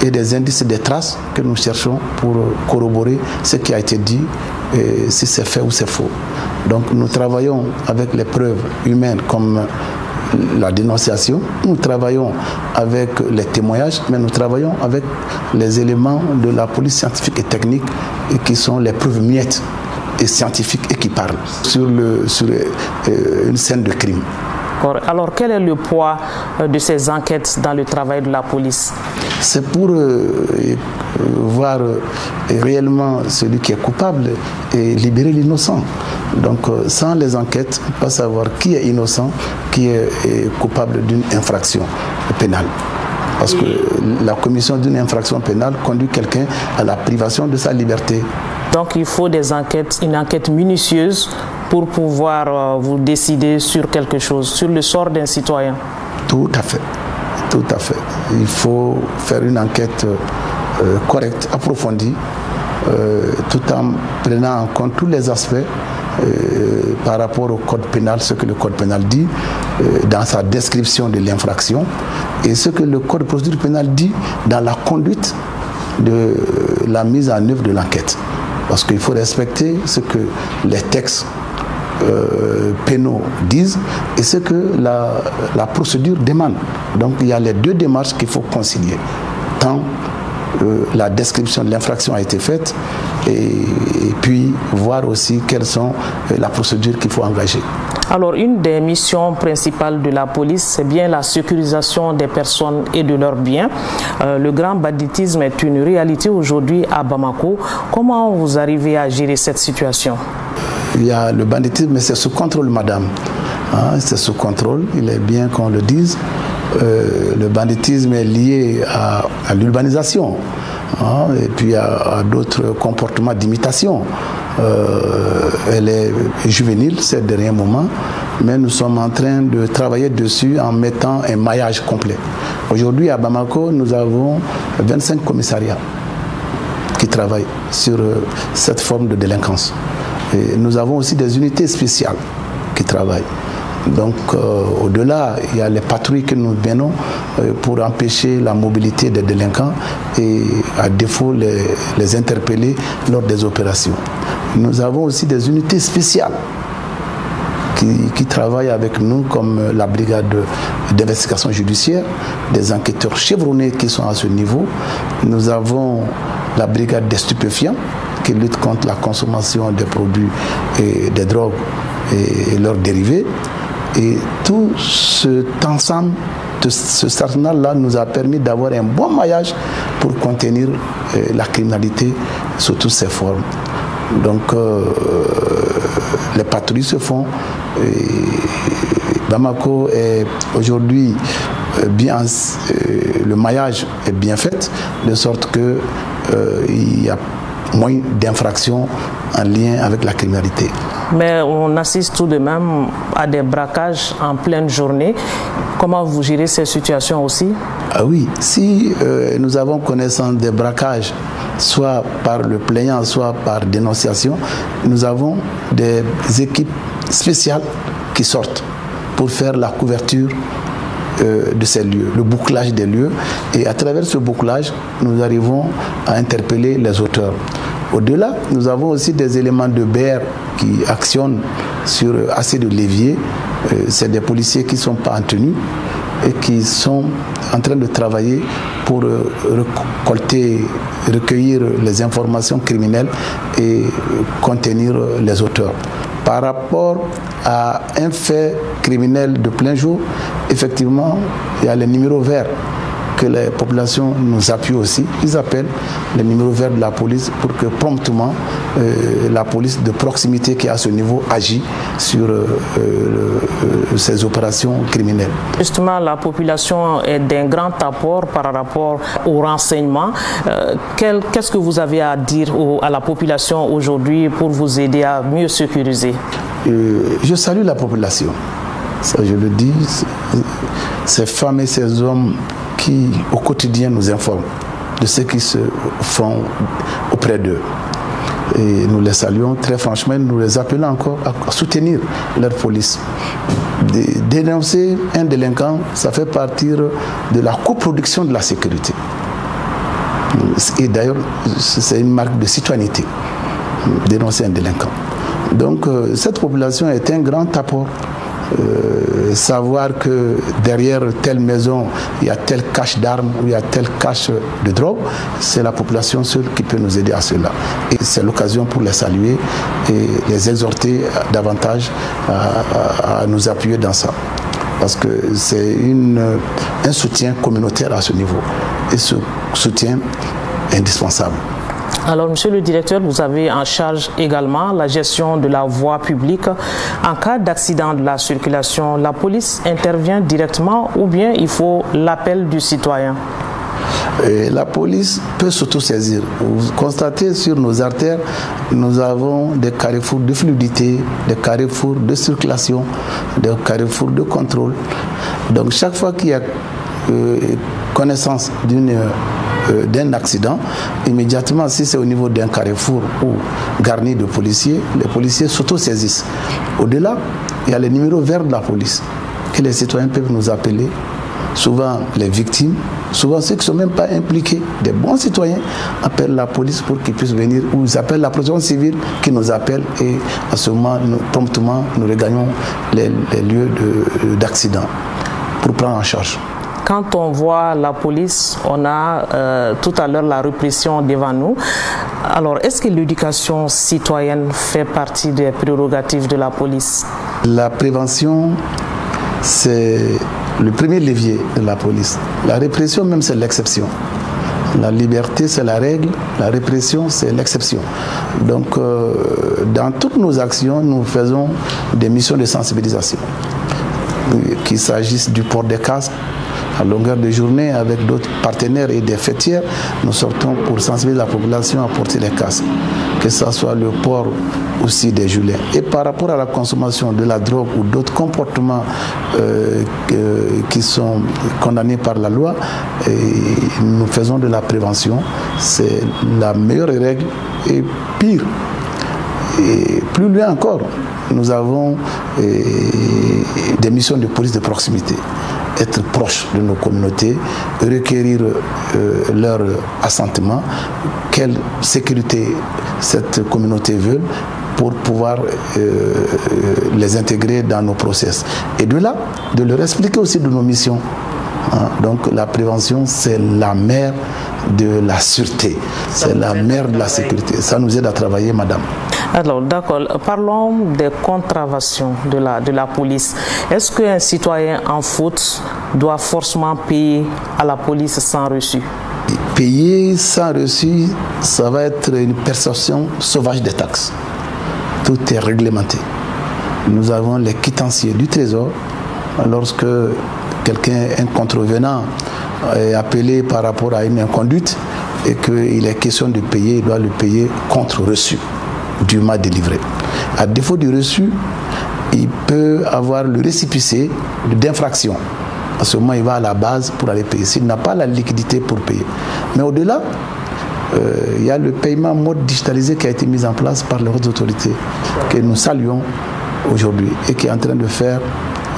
et des indices des traces que nous cherchons pour corroborer ce qui a été dit, et si c'est fait ou c'est faux. Donc nous travaillons avec les preuves humaines comme la dénonciation, nous travaillons avec les témoignages, mais nous travaillons avec les éléments de la police scientifique et technique qui sont les preuves miettes et scientifiques et qui parlent sur une scène de crime. Alors, quel est le poids de ces enquêtes dans le travail de la police? C'est pour voir réellement celui qui est coupable et libérer l'innocent. Donc, sans les enquêtes, on ne peut pas savoir qui est innocent, qui est coupable d'une infraction pénale. Parce que la commission d'une infraction pénale conduit quelqu'un à la privation de sa liberté. Donc, il faut des enquêtes, une enquête minutieuse pour pouvoir vous décider sur quelque chose, sur le sort d'un citoyen. Tout à fait, tout à fait. Il faut faire une enquête correcte, approfondie, tout en prenant en compte tous les aspects par rapport au code pénal, ce que le code pénal dit dans sa description de l'infraction et ce que le code de procédure pénale dit dans la conduite de la mise en œuvre de l'enquête. Parce qu'il faut respecter ce que les textes pénaux disent et ce que la procédure demande. Donc il y a les deux démarches qu'il faut concilier. Tant la description de l'infraction a été faite et puis voir aussi quelles sont la procédure qu'il faut engager. Alors, une des missions principales de la police, c'est bien la sécurisation des personnes et de leurs biens. Le grand banditisme est une réalité aujourd'hui à Bamako. Comment vous arrivez à gérer cette situation? Il y a le banditisme, mais c'est sous contrôle, madame. Hein, c'est sous contrôle, il est bien qu'on le dise. Le banditisme est lié à l'urbanisation, hein, et puis à d'autres comportements d'imitation. Elle est juvénile ces derniers moments, mais nous sommes en train de travailler dessus en mettant un maillage complet. Aujourd'hui à Bamako, nous avons 25 commissariats qui travaillent sur cette forme de délinquance. Et nous avons aussi des unités spéciales qui travaillent. Donc au-delà, il y a les patrouilles que nous menons pour empêcher la mobilité des délinquants et à défaut les interpeller lors des opérations. Nous avons aussi des unités spéciales qui travaillent avec nous comme la brigade d'investigation judiciaire, des enquêteurs chevronnés qui sont à ce niveau. Nous avons la brigade des stupéfiants qui lutte contre la consommation des produits et des drogues et leurs dérivés. Et tout cet ensemble, ce arsenal-là nous a permis d'avoir un bon maillage pour contenir la criminalité sous toutes ses formes. Donc les patrouilles se font. Bamako est aujourd'hui bien, le maillage est bien fait, de sorte que il y a moins d'infractions en lien avec la criminalité. Mais on assiste tout de même à des braquages en pleine journée. Comment vous gérez ces situations aussi? Ah oui, si nous avons connaissance des braquages, soit par le plaignant, soit par dénonciation, nous avons des équipes spéciales qui sortent pour faire la couverture de ces lieux, le bouclage des lieux. Et à travers ce bouclage, nous arrivons à interpeller les auteurs. Au-delà, nous avons aussi des éléments de BR qui actionnent sur assez de leviers. C'est des policiers qui ne sont pas en tenue et qui sont en train de travailler pour recueillir les informations criminelles et contenir les auteurs. Par rapport à un fait criminel de plein jour, effectivement, il y a les numéros verts que les populations nous appuient aussi. Ils appellent les numéros verts de la police pour que promptement la police de proximité qui est à ce niveau agit sur ces opérations criminelles. Justement, la population est d'un grand apport par rapport aux renseignements. Qu'est-ce que vous avez à dire à la population aujourd'hui pour vous aider à mieux sécuriser? Je salue la population. Ça, je le dis, ces femmes et ces hommes qui, au quotidien, nous informent de ce qui se font auprès d'eux. Et nous les saluons très franchement, nous les appelons encore à soutenir leur police. Dénoncer un délinquant, ça fait partie de la coproduction de la sécurité. Et d'ailleurs, c'est une marque de citoyenneté, dénoncer un délinquant. Donc, cette population est un grand apport savoir que derrière telle maison, il y a telle cache d'armes ou il y a telle cache de drogue, c'est la population seule qui peut nous aider à cela. Et c'est l'occasion pour les saluer et les exhorter davantage à nous appuyer dans ça. Parce que c'est un soutien communautaire à ce niveau. Et ce soutien est indispensable. Alors, monsieur le directeur, vous avez en charge également la gestion de la voie publique. En cas d'accident de la circulation, la police intervient directement ou bien il faut l'appel du citoyen? La police peut s'autosaisir. Vous constatez sur nos artères, nous avons des carrefours de fluidité, des carrefours de circulation, des carrefours de contrôle. Donc chaque fois qu'il y a connaissance d'un accident, immédiatement, si c'est au niveau d'un carrefour ou garni de policiers, les policiers s'autosaisissent. Au-delà, il y a les numéros verts de la police que les citoyens peuvent nous appeler. Souvent les victimes, souvent ceux qui ne sont même pas impliqués, des bons citoyens appellent la police pour qu'ils puissent venir, ou ils appellent la protection civile qui nous appelle, et à ce moment, promptement, nous regagnons les lieux d'accident pour prendre en charge. Quand on voit la police, on a tout à l'heure la répression devant nous. Alors, est-ce que l'éducation citoyenne fait partie des prérogatives de la police? La prévention, c'est le premier levier de la police. La répression même, c'est l'exception. La liberté, c'est la règle. La répression, c'est l'exception. Donc, dans toutes nos actions, nous faisons des missions de sensibilisation. Qu'il s'agisse du port des casques, à longueur de journée, avec d'autres partenaires et des fêtières, nous sortons pour sensibiliser la population à porter les casques, que ce soit le port aussi des gilets. Et par rapport à la consommation de la drogue ou d'autres comportements qui sont condamnés par la loi, nous faisons de la prévention. C'est la meilleure règle. Et pire, et plus loin encore, nous avons des missions de police de proximité. Être proche de nos communautés, requérir leur assentiment, quelle sécurité cette communauté veut, pour pouvoir les intégrer dans nos process. Et de là, de leur expliquer aussi de nos missions. Donc la prévention, c'est la mère de la sûreté, c'est la mère de la sécurité. Ça nous aide à travailler, madame. Alors, d'accord. Parlons des contraventions de la police. Est-ce qu'un citoyen en faute doit forcément payer à la police sans reçu? Payer sans reçu, ça va être une perception sauvage des taxes. Tout est réglementé. Nous avons les quittenciers du Trésor. Lorsque quelqu'un, un contrevenant, est appelé par rapport à une inconduite et qu'il est question de payer, il doit le payer contre reçu, dûment délivré. À défaut du reçu, il peut avoir le récépissé d'infraction. À ce moment, il va à la base pour aller payer, s'il n'a pas la liquidité pour payer. Mais au-delà, il y a le paiement mode digitalisé qui a été mis en place par les hautes autorités, que nous saluons aujourd'hui et qui est en train de faire,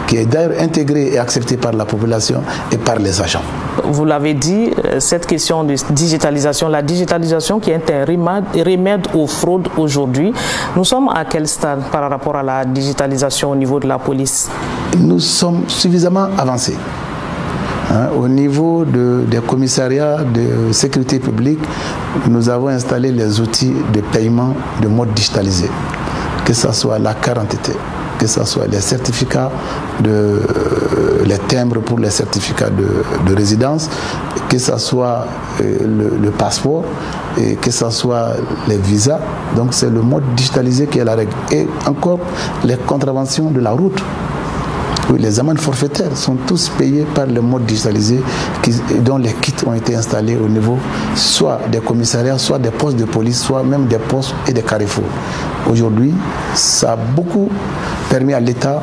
qui est d'ailleurs intégré et accepté par la population et par les agents. Vous l'avez dit, cette question de digitalisation, la digitalisation qui est un remède aux fraudes aujourd'hui, nous sommes à quel stade par rapport à la digitalisation au niveau de la police? Nous sommes suffisamment avancés. Au niveau des commissariats de sécurité publique, nous avons installé les outils de paiement de mode digitalisé, que ce soit la carte d'identité, que ce soit les certificats, les timbres pour les certificats de résidence, que ce soit le passeport, et que ce soit les visas. Donc c'est le mode digitalisé qui est la règle. Et encore les contraventions de la route. Oui, les amendes forfaitaires sont tous payés par le mode digitalisé dont les kits ont été installés au niveau soit des commissariats, soit des postes de police, soit même des postes et des carrefours. Aujourd'hui, ça a beaucoup permis à l'État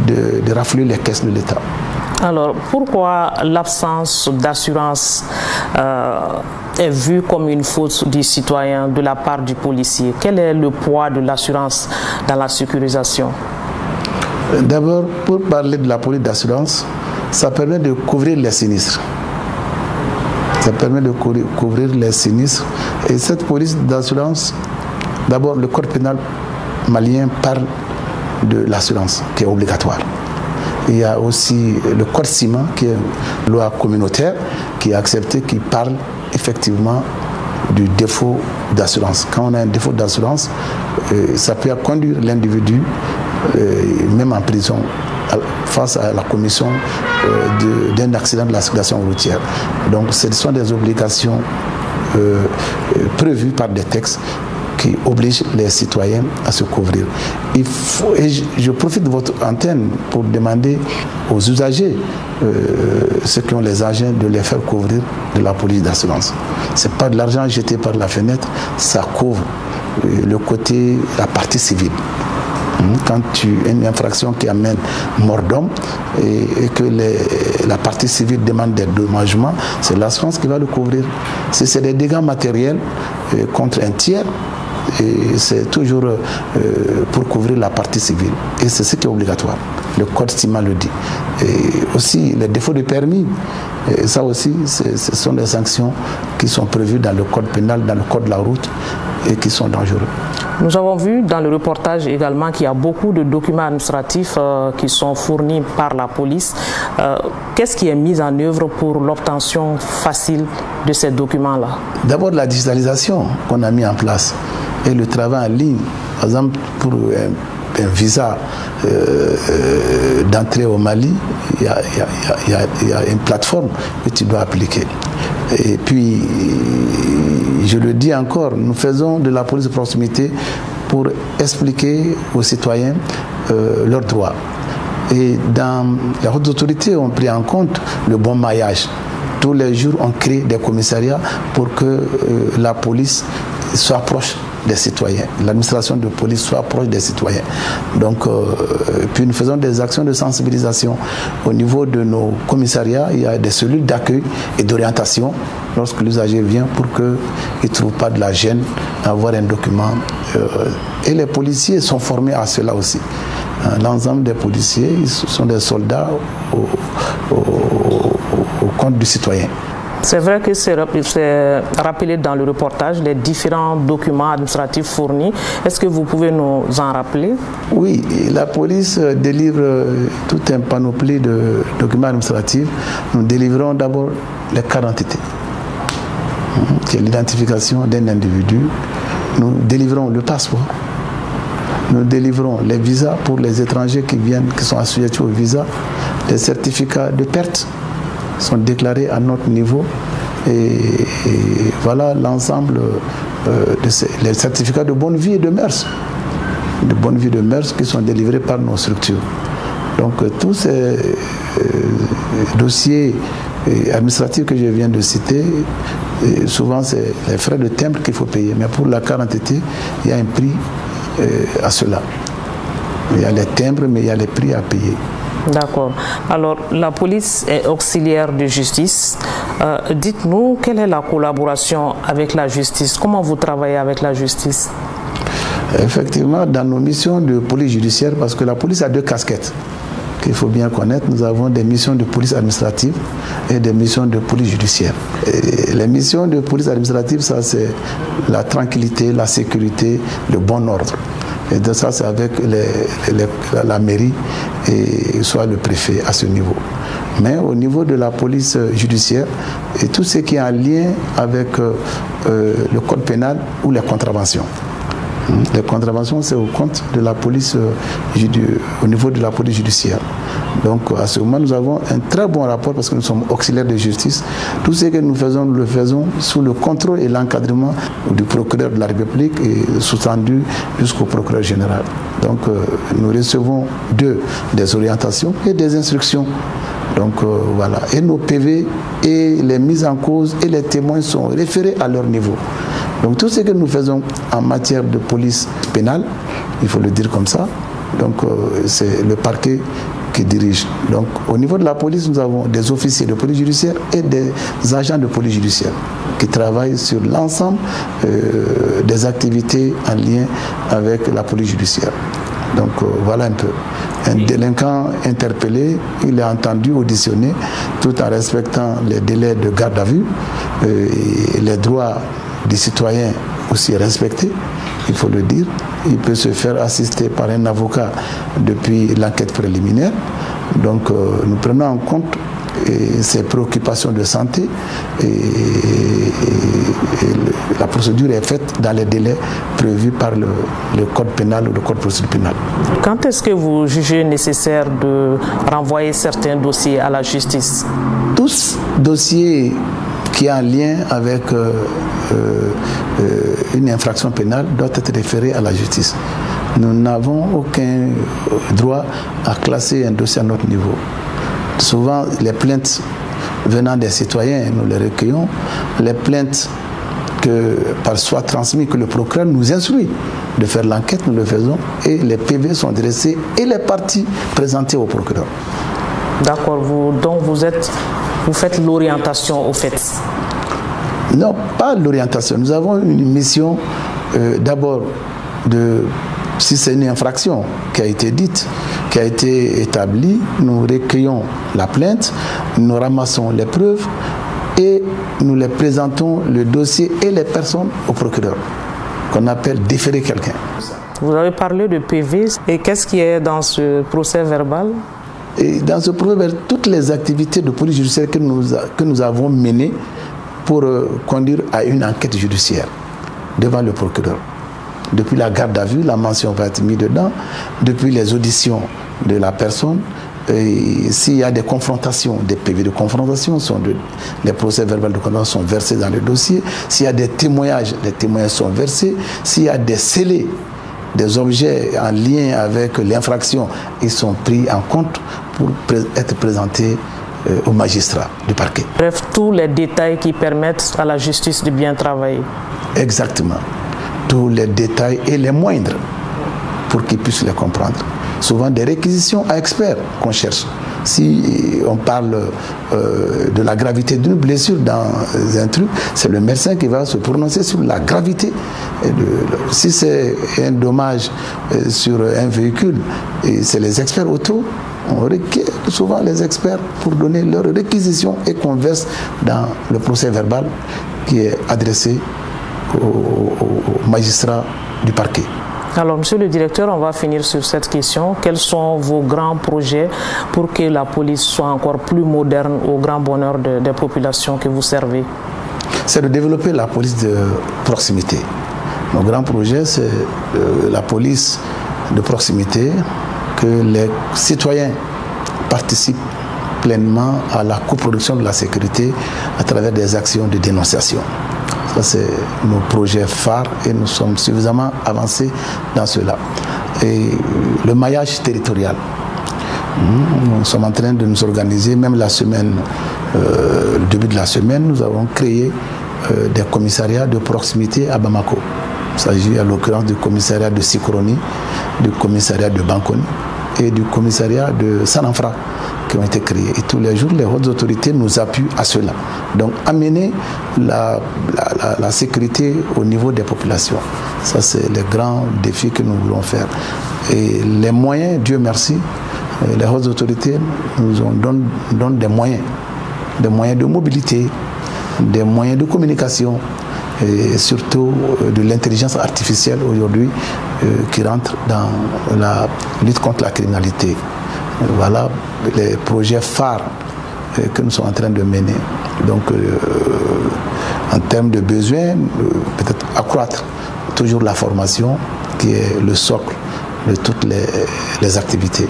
de rafler les caisses de l'État. Alors, pourquoi l'absence d'assurance est vue comme une faute du citoyen de la part du policier? Quel est le poids de l'assurance dans la sécurisation? D'abord, pour parler de la police d'assurance, ça permet de couvrir les sinistres. Ça permet de couvrir les sinistres. Et cette police d'assurance, d'abord, le code pénal malien parle de l'assurance qui est obligatoire. Il y a aussi le code ciment qui est une loi communautaire qui est acceptée, qui parle effectivement du défaut d'assurance. Quand on a un défaut d'assurance, ça peut conduire l'individu, même en prison, face à la commission d'un accident de la circulation routière. Donc ce sont des obligations prévues par des textes qui obligent les citoyens à se couvrir. Et je profite de votre antenne pour demander aux usagers, ceux qui ont les agents, de les faire couvrir de la police d'assurance. Ce n'est pas de l'argent jeté par la fenêtre, ça couvre le côté, la partie civile. Quand tu as une infraction qui amène mort d'homme et que la partie civile demande des dommagements, c'est l'assurance qui va le couvrir. Si c'est des dégâts matériels contre un tiers, c'est toujours pour couvrir la partie civile. Et c'est ce qui est obligatoire. Le code ciment le dit. Et aussi, les défauts de permis, et ça aussi, ce sont des sanctions qui sont prévues dans le code pénal, dans le code de la route, et qui sont dangereux. Nous avons vu dans le reportage également qu'il y a beaucoup de documents administratifs qui sont fournis par la police. Qu'est-ce qui est mis en œuvre pour l'obtention facile de ces documents-là? D'abord la digitalisation qu'on a mis en place et le travail en ligne. Par exemple, pour un visa d'entrée au Mali, il y a une plateforme que tu dois appliquer. Et puis, je le dis encore, nous faisons de la police de proximité pour expliquer aux citoyens leurs droits. Et dans les hautes autorités ont pris en compte le bon maillage. Tous les jours, on crée des commissariats pour que la police soit proche des citoyens, l'administration de police soit proche des citoyens. Donc, puis nous faisons des actions de sensibilisation. Au niveau de nos commissariats, il y a des cellules d'accueil et d'orientation lorsque l'usager vient pour qu'il ne trouve pas de la gêne à avoir un document. Et les policiers sont formés à cela aussi. L'ensemble des policiers, ils sont des soldats au compte du citoyen. C'est vrai que c'est rappelé dans le reportage les différents documents administratifs fournis. Est-ce que vous pouvez nous en rappeler? Oui, la police délivre tout un panoplie de documents administratifs. Nous délivrons d'abord les cartes d'identité, qui est l'identification d'un individu. Nous délivrons le passeport. Nous délivrons les visas pour les étrangers qui viennent, qui sont assujettis au visa. Les certificats de perte sont déclarés à notre niveau et voilà l'ensemble les certificats de bonne vie et de mœurs, qui sont délivrés par nos structures. Donc tous ces dossiers administratifs que je viens de citer, souvent c'est les frais de timbre qu'il faut payer, mais pour la carte d'identité, il y a un prix à cela. Il y a les timbres, mais il y a les prix à payer. D'accord. Alors, la police est auxiliaire de justice. Dites-nous, quelle est la collaboration avec la justice? Comment vous travaillez avec la justice? Effectivement, dans nos missions de police judiciaire, parce que la police a deux casquettes qu'il faut bien connaître, nous avons des missions de police administrative et des missions de police judiciaire. Et les missions de police administrative, ça c'est la tranquillité, la sécurité, le bon ordre. Et de ça, c'est avec la mairie et soit le préfet à ce niveau. Mais au niveau de la police judiciaire, et tout ce qui est en lien avec le code pénal ou les contraventions. Les contraventions, c'est au compte de la police, au niveau de la police judiciaire. Donc à ce moment, nous avons un très bon rapport parce que nous sommes auxiliaires de justice. Tout ce que nous le faisons sous le contrôle et l'encadrement du procureur de la République et sous-tendu jusqu'au procureur général. Donc nous recevons des orientations et des instructions. Donc voilà. Et nos PV et les mises en cause et les témoins sont référés à leur niveau. Donc tout ce que nous faisons en matière de police pénale, il faut le dire comme ça, donc c'est le parquet qui dirige. Donc au niveau de la police, nous avons des officiers de police judiciaire et des agents de police judiciaire qui travaillent sur l'ensemble des activités en lien avec la police judiciaire. Donc voilà un peu. Un délinquant interpellé, il est entendu, auditionné, tout en respectant les délais de garde à vue et les droits des citoyens aussi respectés, il faut le dire. il peut se faire assister par un avocat depuis l'enquête préliminaire. Donc nous prenons en compte ses préoccupations de santé et la procédure est faite dans les délais prévus par le code pénal ou le code procédure pénale. Quand est-ce que vous jugez nécessaire de renvoyer certains dossiers à la justice? Tous dossiers qui ont un lien avec une infraction pénale doivent être référés à la justice. Nous n'avons aucun droit à classer un dossier à notre niveau. Souvent, les plaintes venant des citoyens, nous les recueillons. Les plaintes par soit transmises, que le procureur nous instruit de faire l'enquête, nous le faisons. Et les PV sont dressés et les parties présentées au procureur. D'accord, donc vous faites l'orientation au fait? Non, pas l'orientation. Nous avons une mission d'abord si c'est une infraction qui a été dite, qui a été établie, nous recueillons la plainte, nous ramassons les preuves et nous les présentons, le dossier et les personnes au procureur, qu'on appelle déférer quelqu'un. Vous avez parlé de PV, et qu'est-ce qui est dans ce procès verbal? Et dans ce procès verbal, toutes les activités de police judiciaire que nous avons menées pour conduire à une enquête judiciaire devant le procureur. Depuis la garde à vue, la mention va être mise dedans, depuis les auditions de la personne, s'il y a des confrontations, des PV de confrontation, les procès verbaux de confrontation sont versés dans le dossier, s'il y a des témoignages, les témoignages sont versés, s'il y a des scellés, des objets en lien avec l'infraction, ils sont pris en compte pour être présentés au magistrat du parquet. Bref, tous les détails qui permettent à la justice de bien travailler. Exactement. Tous les détails et les moindres pour qu'ils puissent les comprendre. Souvent des réquisitions à experts qu'on cherche. Si on parle de la gravité d'une blessure dans un truc, c'est le médecin qui va se prononcer sur la gravité. Si c'est un dommage sur un véhicule, c'est les experts auto. On requiert souvent les experts pour donner leur réquisition et qu'on verse dans le procès verbal qui est adressé au magistrat du parquet. Alors, monsieur le directeur, on va finir sur cette question. Quels sont vos grands projets pour que la police soit encore plus moderne au grand bonheur des populations que vous servez? C'est de développer la police de proximité. Nos grands projets, c'est la police de proximité, que les citoyens participent pleinement à la coproduction de la sécurité à travers des actions de dénonciation. Ça, c'est nos projets phares et nous sommes suffisamment avancés dans cela. Et le maillage territorial. Nous sommes en train de nous organiser, même la semaine, le début de la semaine, nous avons créé des commissariats de proximité à Bamako. Il s'agit à l'occurrence du commissariat de Sikroni, du commissariat de Bankoni et du commissariat de Sananfra qui ont été créés. Et tous les jours, les hautes autorités nous appuient à cela. Donc, amener la sécurité au niveau des populations. Ça, c'est le grand défi que nous voulons faire. Et les moyens, Dieu merci, les hautes autorités nous donnent des moyens de mobilité, des moyens de communication et surtout de l'intelligence artificielle aujourd'hui qui rentre dans la lutte contre la criminalité. Voilà les projets phares que nous sommes en train de mener. Donc, en termes de besoins, peut-être accroître toujours la formation qui est le socle de toutes les activités.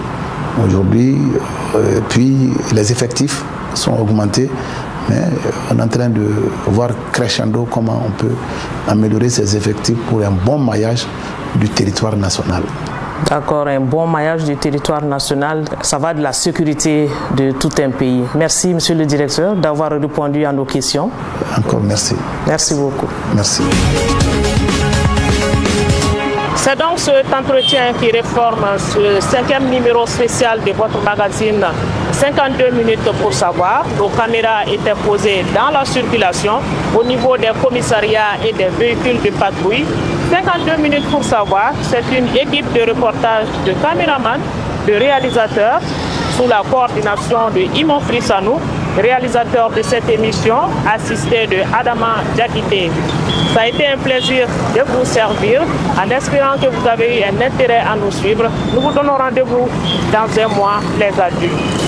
Aujourd'hui, puis les effectifs sont augmentés, mais on est en train de voir crescendo comment on peut améliorer ces effectifs pour un bon maillage du territoire national. D'accord, un bon maillage du territoire national, ça va de la sécurité de tout un pays. Merci, monsieur le directeur, d'avoir répondu à nos questions. Encore merci. Merci beaucoup. Merci. C'est donc cet entretien qui réforme ce 5e numéro spécial de votre magazine 52 minutes pour savoir. Nos caméras étaient posées dans la circulation au niveau des commissariats et des véhicules de patrouille. 52 minutes pour savoir, c'est une équipe de reportage de caméramans, de réalisateurs, sous la coordination de Imon Frissanou, réalisateur de cette émission, assisté de Adama Diakité. Ça a été un plaisir de vous servir, en espérant que vous avez eu un intérêt à nous suivre. Nous vous donnons rendez-vous dans un mois, les adultes.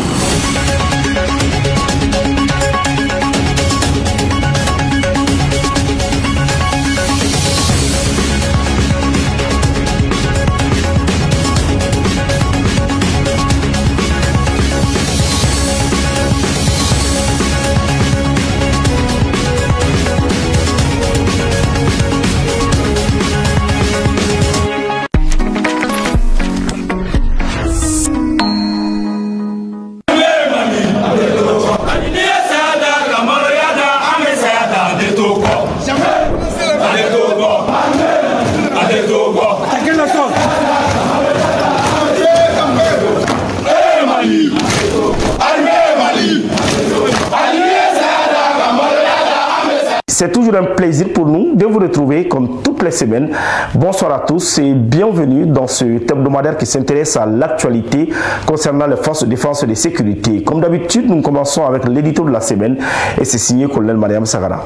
C'est toujours un plaisir pour nous de vous retrouver comme toutes les semaines. Bonsoir à tous et bienvenue dans ce hebdomadaire qui s'intéresse à l'actualité concernant les forces de défense et de sécurité. Comme d'habitude, nous commençons avec l'édito de la semaine et c'est signé Colonel Mariam Sagara.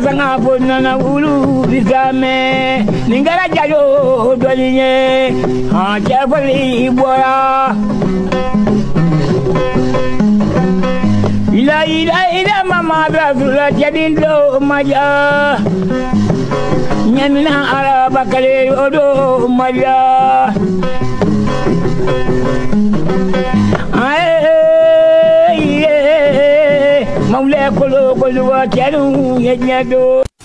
Zanga bonana ulu bizame ningara jayo dolinye ha jabali boya ila mama brazula jadindo maja nyamina araba kale odo maja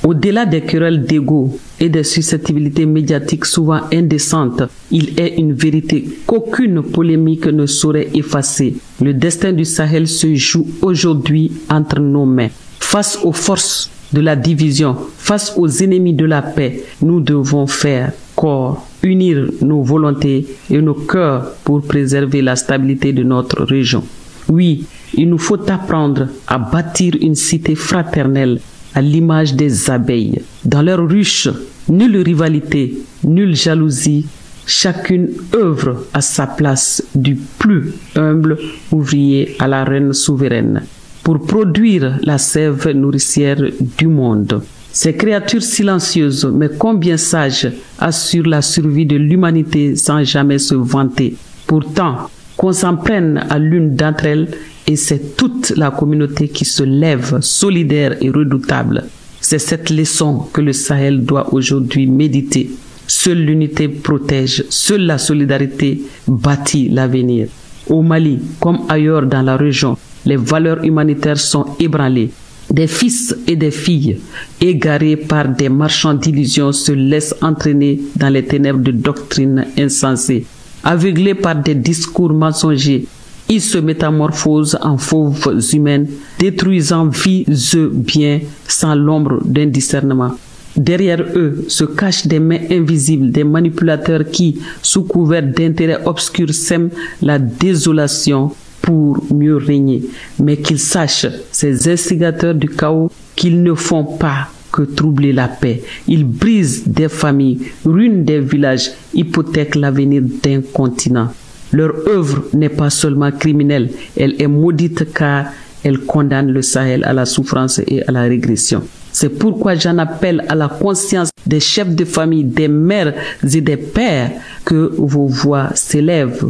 Au-delà des querelles d'ego et des susceptibilités médiatiques souvent indécentes, il est une vérité qu'aucune polémique ne saurait effacer. Le destin du Sahel se joue aujourd'hui entre nos mains. Face aux forces de la division, face aux ennemis de la paix, nous devons faire corps, unir nos volontés et nos cœurs pour préserver la stabilité de notre région. Oui, il nous faut apprendre à bâtir une cité fraternelle à l'image des abeilles. Dans leur ruche, nulle rivalité, nulle jalousie, chacune œuvre à sa place du plus humble ouvrier à la reine souveraine pour produire la sève nourricière du monde. Ces créatures silencieuses, mais combien sages, assurent la survie de l'humanité sans jamais se vanter. Pourtant, qu'on s'en prenne à l'une d'entre elles, et c'est toute la communauté qui se lève, solidaire et redoutable. C'est cette leçon que le Sahel doit aujourd'hui méditer. Seule l'unité protège, seule la solidarité bâtit l'avenir. Au Mali, comme ailleurs dans la région, les valeurs humanitaires sont ébranlées. Des fils et des filles, égarés par des marchands d'illusions, se laissent entraîner dans les ténèbres de doctrines insensées. Aveuglés par des discours mensongers, ils se métamorphosent en fauves humaines, détruisant vies et biens sans l'ombre d'un discernement. Derrière eux se cachent des mains invisibles, des manipulateurs qui, sous couvert d'intérêts obscurs, sèment la désolation pour mieux régner. Mais qu'ils sachent, ces instigateurs du chaos, qu'ils ne font pas que troubler la paix. Ils brisent des familles, ruinent des villages, hypothèquent l'avenir d'un continent. Leur œuvre n'est pas seulement criminelle, elle est maudite car elle condamne le Sahel à la souffrance et à la régression. C'est pourquoi j'en appelle à la conscience des chefs de famille, des mères et des pères que vos voix s'élèvent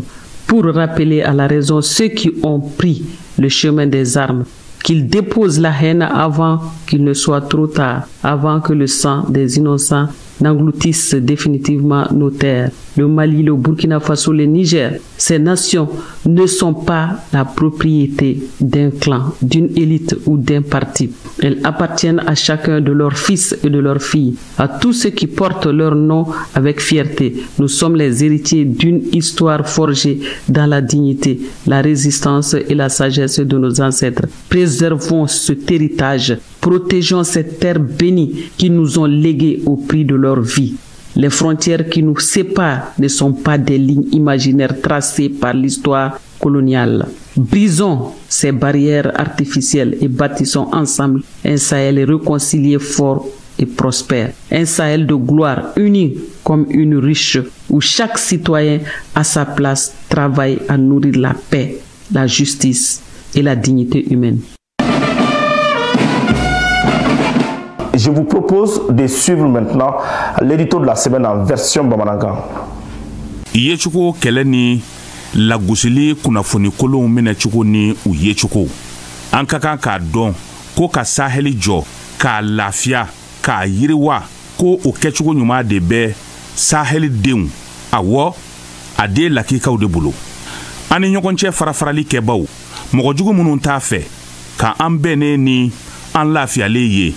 pour rappeler à la raison ceux qui ont pris le chemin des armes, qu'ils déposent la haine avant qu'il ne soit trop tard, avant que le sang des innocents n'engloutisse définitivement nos terres. Le Mali, le Burkina Faso, le Niger, ces nations ne sont pas la propriété d'un clan, d'une élite ou d'un parti. Elles appartiennent à chacun de leurs fils et de leurs filles, à tous ceux qui portent leur nom avec fierté. Nous sommes les héritiers d'une histoire forgée dans la dignité, la résistance et la sagesse de nos ancêtres. Préservons cet héritage, protégeons cette terre bénie qu'ils nous ont léguée au prix de leur vie. Les frontières qui nous séparent ne sont pas des lignes imaginaires tracées par l'histoire coloniale. Brisons ces barrières artificielles et bâtissons ensemble un Sahel réconcilié, fort et prospère. Un Sahel de gloire uni comme une ruche où chaque citoyen à sa place travaille à nourrir la paix, la justice et la dignité humaine. Je vous propose de suivre maintenant l'édito de la semaine en version Bamanankan. Yechuko keleni la gusili kunafoni kolon menechuko ni u yechuko. Ankaka ka don ko ka saheli jo ka lafia ka yiriwa ko o kechuko nyuma de be saheli deun awo ade lakika u de bulu. Ani nyokonche farafarali kebaw mogojugo munun ta fe ka ambene ni an lafia leye.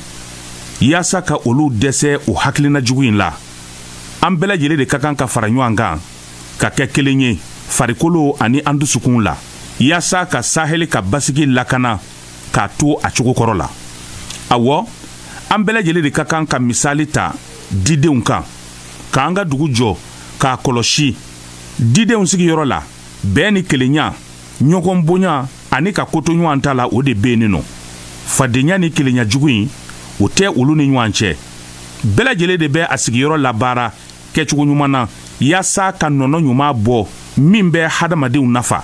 Yasa ka olu dese o haklina juguin la. An bela jele de kakan ka fara ɲɔgɔn kan ka kɛ kelen ye farikolo ani an dusukun la. Yasa ka saheli ka basigi lakana ka to a cogo kɔrɔ la. Awɔ, an bela jele de kakan ka misali ta didenw kan. Ka an ka dugu jɔ k'a kɔlɔsi. Didenw sigiyɔrɔ la bɛn ni kelenya, ɲɔgɔn bonya ani ka koto ɲɔgɔn ta la o de bɛ yen nɔ. Fadenya ni kelenya jugu in o tɛ olu ni ɲɔgɔn cɛ. Bɛɛ lajɛlen de bɛ a sigiyɔrɔ labaara kɛcogo ɲuman na yaasa ka nɔnɔ ɲuman bɔ min bɛ hadamadenw nafa.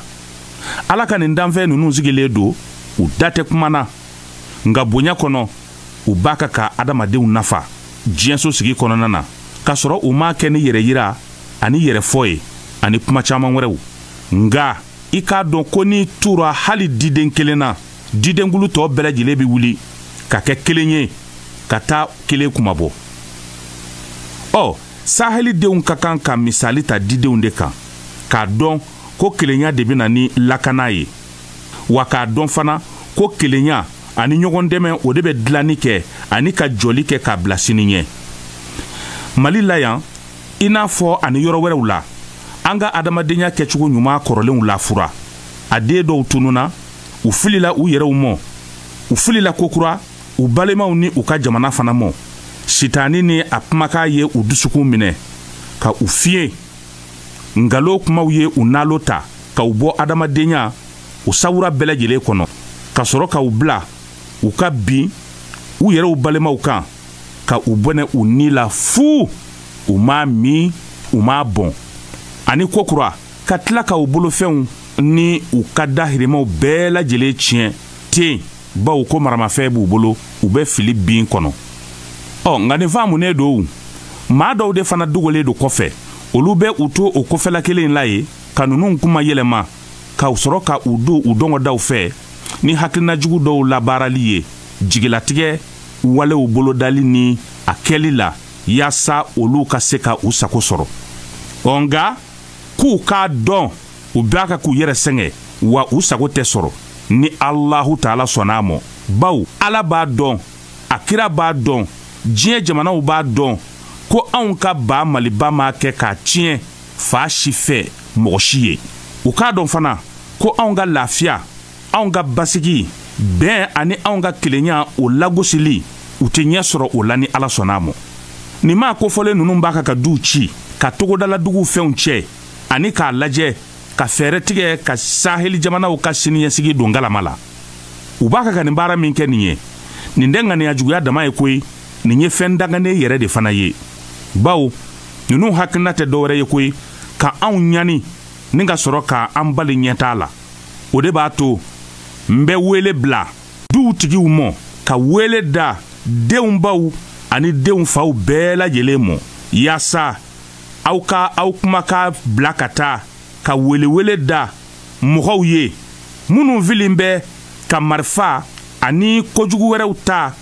Ala ka nin danfɛn ninnu sigilen don u da tɛ kuma na nka bonya kɔnɔ u b'a ka hadamadenw nafa diɲɛso sigi kɔnɔna na k'a sɔrɔ u m'a kɛ ni yɛrɛ yira ani yɛrɛ fɔ ye ani kuma caman wɛrɛw. Nga i k'a dɔn ko n'i tura hali diden kelen na didenkulu tɔ bɛɛ lajɛlen bɛ wuli ka kɛ kelen ye ka taa kelen kuma bɔ. Saheli denw ka kan ka misali ta didenw de kan k'a dɔn ko kelenya de bɛ na ni lakana ye wa k'a dɔn fana ko kelenya ani ɲɔgɔn dɛmɛ o de bɛ dilanni kɛ ani ka jɔli kɛ k'a bila sini ɲɛ. Mali la yan i n'a fɔ ani yɔrɔ wɛrɛw la an ka adamadenya kɛcogo ɲuman kɔrɔlenw lafura. A den dɔw tununa u filila u yɛrɛw mɔ u filila kokura u balimaw ni u ka jamana fana mɔ. Sitani ni a kumakan ye u dusukun minɛ ka u fiye ngalo kumaw ye u nalo ta ka u bɔ adamadenya u sawura bɛɛ lajɛlen kɔnɔ ka sɔrɔ ka u bila u ka bin u yɛrɛw balimaw kan ka u bɔnɛ u ni la fu u m'a min u m'a bɔn ani kokura ka tila ka u bolofɛnw ni u ka dahirimɛw bɛɛ lajɛlen tiɲɛ ten bawo ko maramafɛn b'u bolo u bɛ fili bin kɔnɔ. Nga nin faamunen don maa dɔw de fana dogolen don kɔfɛ olu bɛ u to o kɔfɛla kelen la ye ka ninnu kuma yɛlɛma ka sɔrɔ ka u don u dɔngɔdaw fɛ ni hakilina jugu dɔw labaarali ye jigilatigɛ walew bolodali ni a kɛli la yaasa olu ka se ka u sago sɔrɔ. Nga k'u k'a dɔn u b'a ka k'u yɛrɛ sɛgɛn wa u sago tɛ sɔrɔ ni Alahu Taala sɔnn'a ma. Bawo Ala b'a dɔn a kira b'a dɔn diɲɛ jamanaw b'a dɔn ko anw ka ba Maliba m'a kɛ k'a tiɲɛ fa si fɛ mɔgɔ si ye. U k'a dɔn fana ko anw ka lafiya anw ka basigi bɛn ani anw ka kelenya o lagosili u tɛ ɲɛ sɔrɔ o la ni Ala sɔnn'a ma. Nin maa kofɔlen ninnu b'a ka duw ci ka togodala duguw fɛnw cɛ ani k'a lajɛ ka fɛɛrɛ tigɛ ka saheli jamanaw ka siniɲɛsigi don galama la. U b'a ka nin baara min kɛ nin ye nin tɛ ŋaniya juguya dama ye koyi nin ye fɛn dangane yɛrɛ de fana ye. Bawo ninnu hakilina tɛ dɔwɛrɛ ye koyi ka anw ɲani ni ka sɔrɔ ka an bali ɲɛtaa la. O de b'a to n bɛ wele bila duw tigiw mɔ ka wele da denw baw ani denw faw bɛɛ lajɛlen mɔ yaasa aw kumakan bila ka taa ka welewele da mɔgɔw ye minnu filin bɛ ka marifa ani kojugu wɛrɛw ta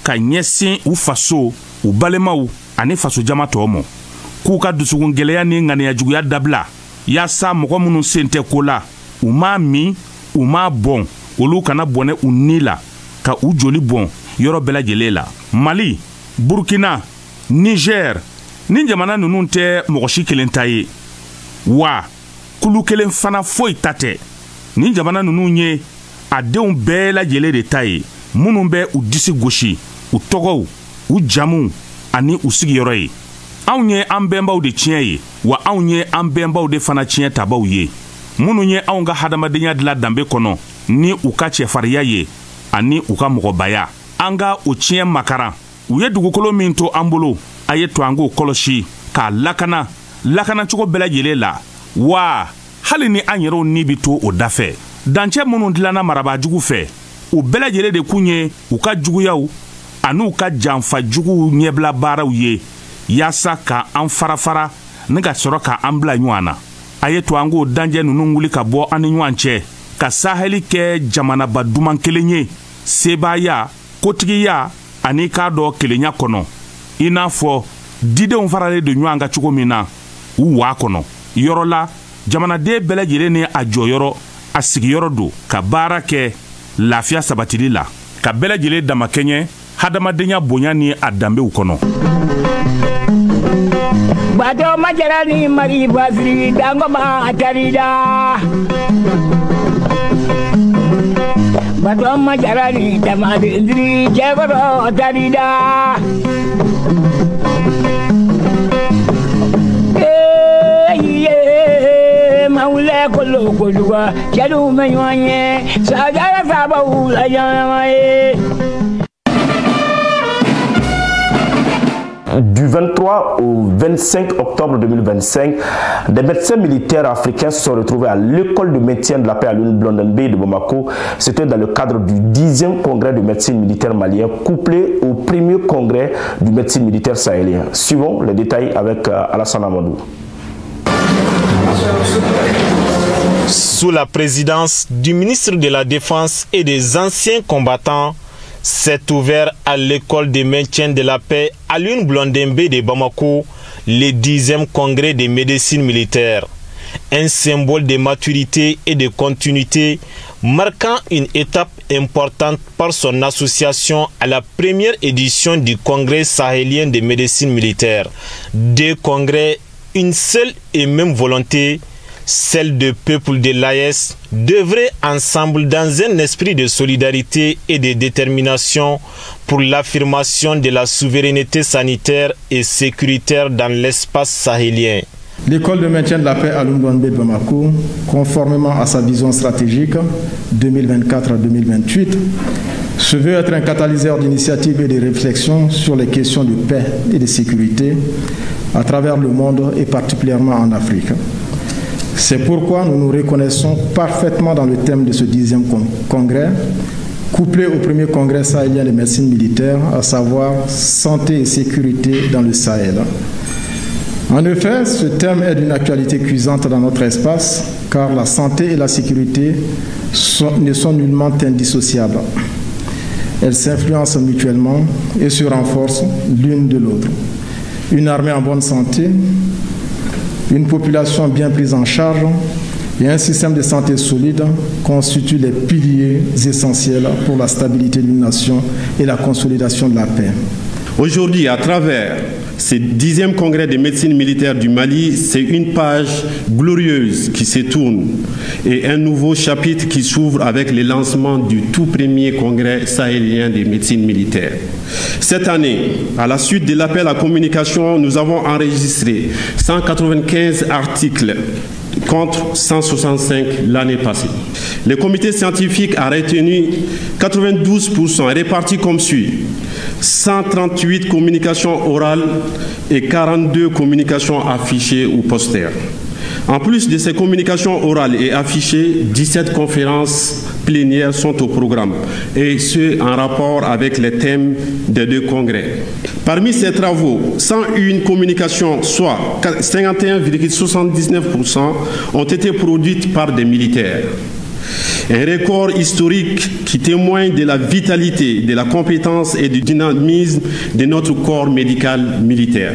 ka ɲɛsin u faso u balimaw ani faso jama tɔw mɔ k'u ka dusukun gɛlɛya ni ŋaniya juguya dabila yaasa mɔgɔ minnu sen tɛ ko la u m'a min u m'a bɔn olu kana bɔnɛ u ni la ka u joli bɔn yɔrɔ bɛɛ lajɛlen la. Mali, Burkina, Niger ni jamana ninnu tɛ mɔgɔ si kelen ta ye wa kulu kelen fana foyi ta tɛ. Ni jamana ninnu ye a denw bɛɛ lajɛlen de ta ye minnu bɛ u disi gosi u tɔgɔw u jamuw ani u sigiyɔrɔ ye. anw ye an bɛnbaw de tiɲɛ ye wa anw ye an bɛnbaw de fana tiɲɛ tabaw ye minnu ye anw ka hadamadenya dilan danbe kɔnɔ ni u ka cɛfariya ye ani u ka mɔgɔbaya an ka o tiɲɛ makaran u ye dugukolo min to an bolo a ye to an k'o kɔlɔsi k'a lakanacogo bɛɛ lajɛlen la wa hali ni an yɛrɛw ni bi to o dafɛ dancɛ minnu dilanna marabaajugu fɛ u bɛɛ lajɛlen de kun ye u ka juguyaw ani u ka janfa juguw ɲɛbila baaraw ye yaasa ka an farafara ni ka sɔrɔ ka an bila ɲɔgɔn na a ye to an k'o dancɛ ninnu wuli ka bɔ an ni ɲɔgɔn cɛ ka sahɛli kɛ jamanaba duman kelen ye sebaaya kotigiya ani k'a dɔ kelenya kɔnɔ i n'a fɔ didenw faralen don ɲɔgɔn kan cogo min na u waa kɔnɔ yɔrɔ la jamanaden bɛɛ lajɛlen ni a jɔyɔrɔ a sigiyɔrɔ don ka baara kɛ lafiya sabatili la ka bɛɛ lajɛlen damakɛɲɛ hadamadenya bonya ni a danbew kɔnɔ. Bato majara ni mari basiri dangoma atarida. Bato majara ni damadi ndri jegoro atarida. Maule kolo koluwa chadu menyoanye sagara sabawu la yamaye. Du 23 au 25 octobre 2025, des médecins militaires africains se sont retrouvés à l'école de maintien de la paix à l'Une-Blondin-Bay de Bamako. C'était dans le cadre du 10e congrès de médecine militaire malien, couplé au premier congrès du médecine militaire sahélien. Suivons les détails avec Alassane Amadou. Sous la présidence du ministre de la Défense et des anciens combattants, s'est ouvert à l'école de maintien de la paix à l'Une-Blondin-Bay de Bamako le 10e congrès de médecine militaire. Un symbole de maturité et de continuité marquant une étape importante par son association à la première édition du congrès sahélien de médecine militaire. Deux congrès, une seule et même volonté, celle du peuple de l'AES, d'œuvrer ensemble dans un esprit de solidarité et de détermination pour l'affirmation de la souveraineté sanitaire et sécuritaire dans l'espace sahélien. L'école de maintien de la paix à l'Une-Blondin-Bay de Bamako, conformément à sa vision stratégique 2024-2028, se veut être un catalyseur d'initiatives et de réflexion sur les questions de paix et de sécurité à travers le monde et particulièrement en Afrique. C'est pourquoi nous nous reconnaissons parfaitement dans le thème de ce 10e congrès, couplé au premier congrès sahélien de médecine militaire, à savoir santé et sécurité dans le Sahel. En effet, ce thème est d'une actualité cuisante dans notre espace, car la santé et la sécurité ne sont nullement indissociables. Elles s'influencent mutuellement et se renforcent l'une de l'autre. Une armée en bonne santé, une population bien prise en charge et un système de santé solide constituent les piliers essentiels pour la stabilité d'une nation et la consolidation de la paix. Aujourd'hui, à travers ce 10e congrès de médecine militaire du Mali, c'est une page glorieuse qui se tourne et un nouveau chapitre qui s'ouvre avec le lancement du tout premier congrès sahélien de médecine militaire. Cette année, à la suite de l'appel à communication, nous avons enregistré 195 articles contre 165 l'année passée. Le comité scientifique a retenu 92% répartis comme suit: 138 communications orales et 42 communications affichées ou postères. En plus de ces communications orales et affichées, 17 conférences plénières sont au programme, et ce en rapport avec les thèmes des deux congrès. Parmi ces travaux, 101 communications, soit 51,79%, ont été produites par des militaires. Un record historique qui témoigne de la vitalité, de la compétence et du dynamisme de notre corps médical militaire.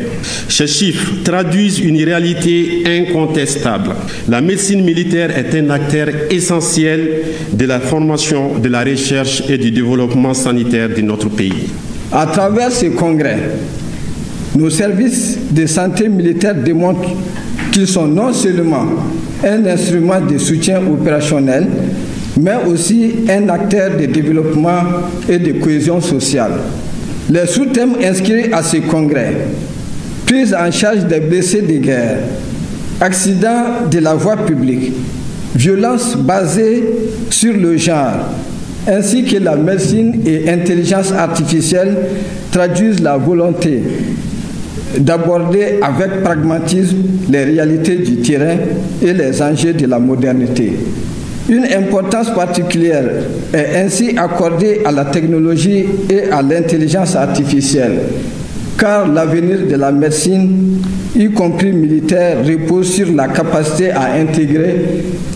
Ces chiffres traduisent une réalité incontestable. La médecine militaire est un acteur essentiel de la formation, de la recherche et du développement sanitaire de notre pays. À travers ce congrès, nos services de santé militaire démontrent qu'ils sont non seulement un instrument de soutien opérationnel, mais aussi un acteur de développement et de cohésion sociale. Les sous-thèmes inscrits à ce congrès: prise en charge des blessés de guerre, accidents de la voie publique, violences basées sur le genre, ainsi que la médecine et intelligence artificielle traduisent la volonté d'aborder avec pragmatisme les réalités du terrain et les enjeux de la modernité. Une importance particulière est ainsi accordée à la technologie et à l'intelligence artificielle, car l'avenir de la médecine, y compris militaire, repose sur la capacité à intégrer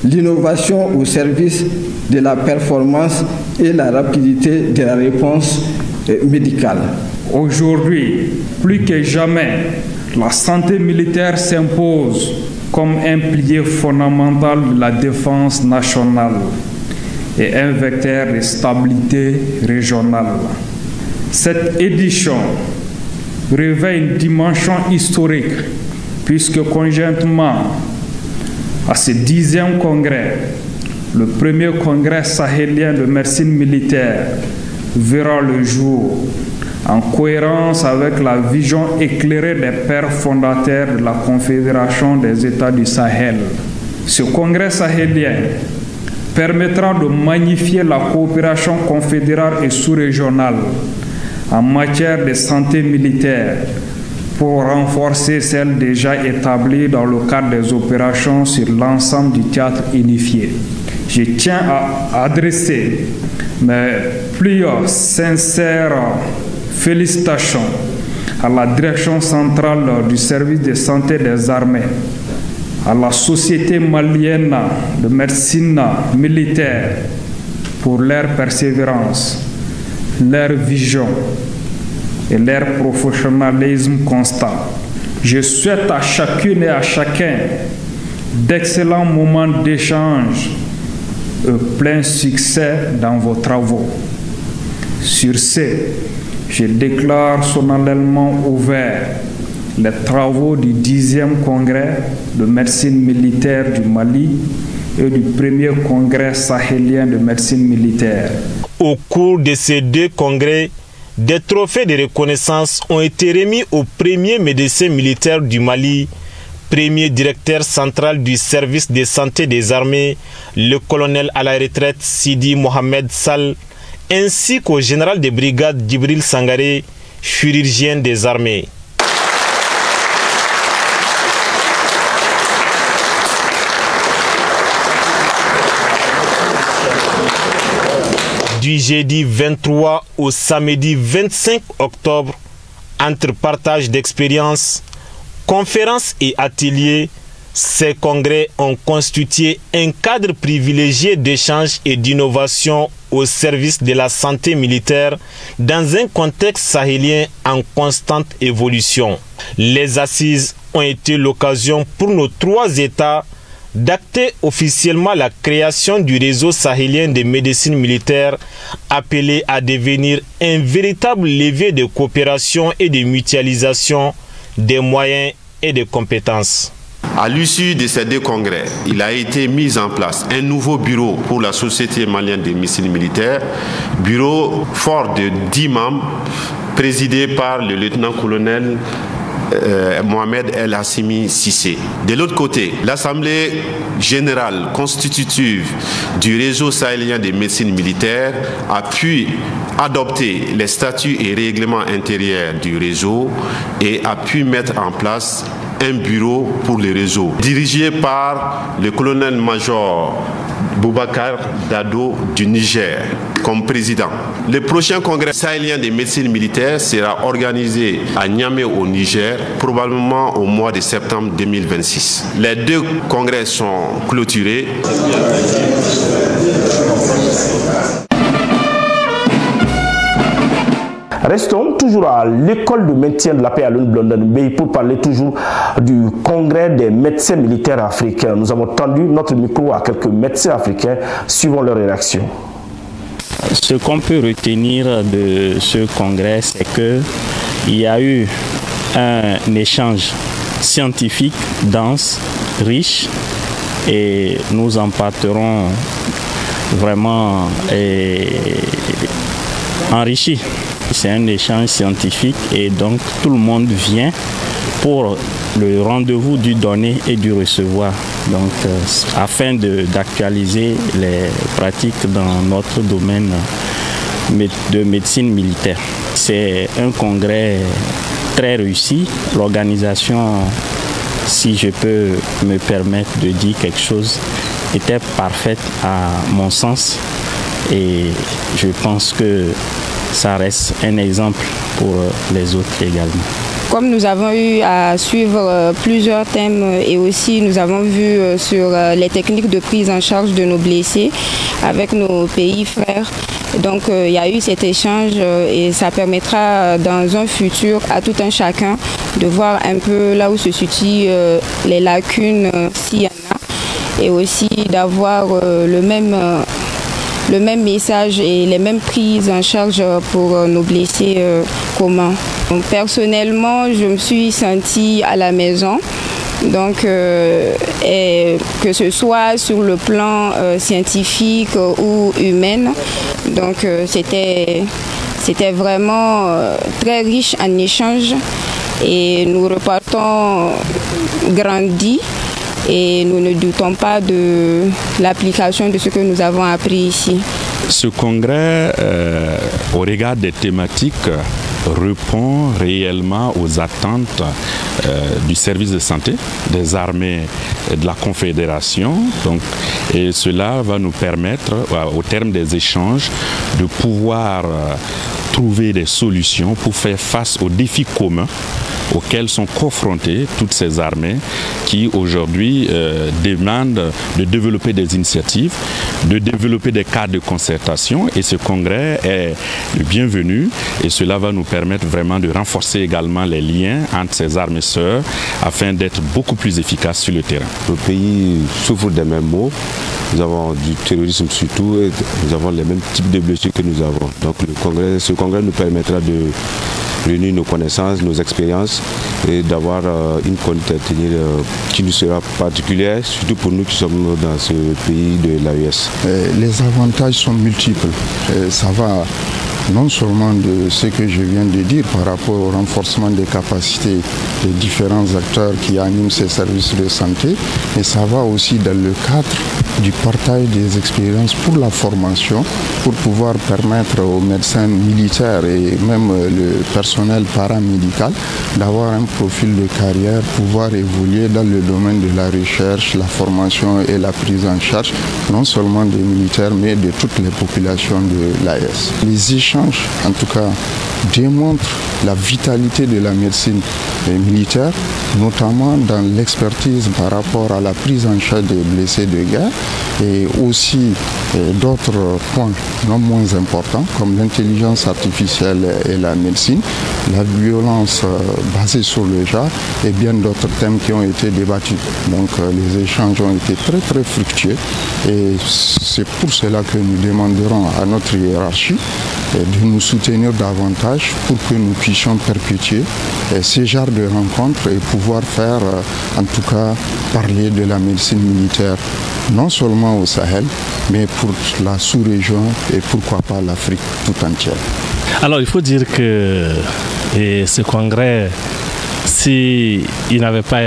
l'innovation au service de la performance et la rapidité de la réponse médicale. Aujourd'hui, plus que jamais, la santé militaire s'impose comme un pilier fondamental de la défense nationale et un vecteur de stabilité régionale. Cette édition revêt une dimension historique puisque conjointement à ce 10e congrès, le premier congrès sahélien de médecine militaire verra le jour en cohérence avec la vision éclairée des pères fondateurs de la Confédération des États du Sahel. Ce congrès sahélien permettra de magnifier la coopération confédérale et sous-régionale en matière de santé militaire pour renforcer celle déjà établie dans le cadre des opérations sur l'ensemble du théâtre unifié. Je tiens à adresser mes plus sincères félicitations à la direction centrale du service de santé des armées, à la Société malienne de médecine militaire pour leur persévérance, leur vision et leur professionnalisme constant. Je souhaite à chacune et à chacun d'excellents moments d'échange et plein succès dans vos travaux. Sur ce, je déclare solennellement ouvert les travaux du 10e congrès de médecine militaire du Mali et du premier congrès sahélien de médecine militaire. Au cours de ces deux congrès, des trophées de reconnaissance ont été remis au premier médecin militaire du Mali, premier directeur central du service de santé des armées, le colonel à la retraite Sidi Mohamed Sall, ainsi qu'au général de brigade Djibril Sangaré, chirurgien des armées. Du jeudi 23 au samedi 25 octobre, entre partage d'expériences, conférences et ateliers, ces congrès ont constitué un cadre privilégié d'échange et d'innovation au service de la santé militaire dans un contexte sahélien en constante évolution. Les assises ont été l'occasion pour nos trois États d'acter officiellement la création du réseau sahélien de médecine militaire, appelé à devenir un véritable levier de coopération et de mutualisation des moyens et des compétences. À l'issue de ces deux congrès, il a été mis en place un nouveau bureau pour la Société malienne de médecine militaire, bureau fort de 10 membres, présidé par le lieutenant-colonel Mohamed El Hassimi Sissé. De l'autre côté, l'Assemblée générale constitutive du réseau sahélien de médecine militaire a pu adopter les statuts et règlements intérieurs du réseau et a pu mettre en place un bureau pour le réseau, dirigé par le colonel-major Boubacar Dado du Niger comme président. Le prochain congrès sahélien de médecine militaire sera organisé à Niamey au Niger, probablement au mois de septembre 2026. Les deux congrès sont clôturés. Restons toujours à l'école de maintien de la paix à Lune-Blondin pour parler toujours du congrès des médecins militaires africains. Nous avons tendu notre micro à quelques médecins africains suivant leur réaction. Ce qu'on peut retenir de ce congrès, c'est qu'il y a eu un échange scientifique dense, riche, et nous en partirons vraiment enrichis. C'est un échange scientifique et donc tout le monde vient pour le rendez-vous du donner et du recevoir. Donc, afin d'actualiser les pratiques dans notre domaine de médecine militaire. C'est un congrès très réussi. L'organisation, si je peux me permettre de dire quelque chose, était parfaite à mon sens et je pense que ça reste un exemple pour les autres également. Comme nous avons eu à suivre plusieurs thèmes et aussi nous avons vu sur les techniques de prise en charge de nos blessés avec nos pays frères. Donc il y a eu cet échange et ça permettra dans un futur à tout un chacun de voir un peu là où se situent les lacunes s'il y en a et aussi d'avoir le même message et les mêmes prises en charge pour nos blessés communs. Donc, personnellement, je me suis sentie à la maison, donc et que ce soit sur le plan scientifique ou humain, donc c'était vraiment très riche en échanges et nous repartons grandis. Et nous ne doutons pas de l'application de ce que nous avons appris ici. Ce congrès, au regard des thématiques, répond réellement aux attentes du service de santé, des armées et de la Confédération. Donc, et cela va nous permettre, au terme des échanges, de pouvoir trouver des solutions pour faire face aux défis communs auxquelles sont confrontées toutes ces armées qui aujourd'hui demandent de développer des initiatives, de développer des cadres de concertation et ce congrès est le bienvenu et cela va nous permettre vraiment de renforcer également les liens entre ces armées sœurs afin d'être beaucoup plus efficaces sur le terrain. Le pays souffre des mêmes maux, nous avons du terrorisme surtout et nous avons les mêmes types de blessures que nous avons. Donc ce congrès nous permettra de réunir nos connaissances, nos expériences et d'avoir une conduite qui nous sera particulière, surtout pour nous qui sommes dans ce pays de l'AES. Les avantages sont multiples. Ça va non seulement de ce que je viens de dire par rapport au renforcement des capacités des différents acteurs qui animent ces services de santé, mais ça va aussi dans le cadre du partage des expériences pour la formation, pour pouvoir permettre aux médecins militaires et même le personnel paramédical d'avoir un profil de carrière, pouvoir évoluer dans le domaine de la recherche, la formation et la prise en charge, non seulement des militaires, mais de toutes les populations de l'AES. Les échanges, en tout cas, démontrent la vitalité de la médecine militaire, notamment dans l'expertise par rapport à la prise en charge des blessés de guerre et aussi d'autres points non moins importants comme l'intelligence artificielle et la médecine, la violence basée sur le genre et bien d'autres thèmes qui ont été débattus. Donc les échanges ont été très très fructueux et c'est pour cela que nous demanderons à notre hiérarchie de nous soutenir davantage pour que nous puissions perpétuer ces genres de rencontres et pouvoir faire, en tout cas, parler de la médecine militaire, non seulement au Sahel, mais pour la sous-région et pourquoi pas l'Afrique tout entière. Alors il faut dire que ce congrès, s'il n'avait pas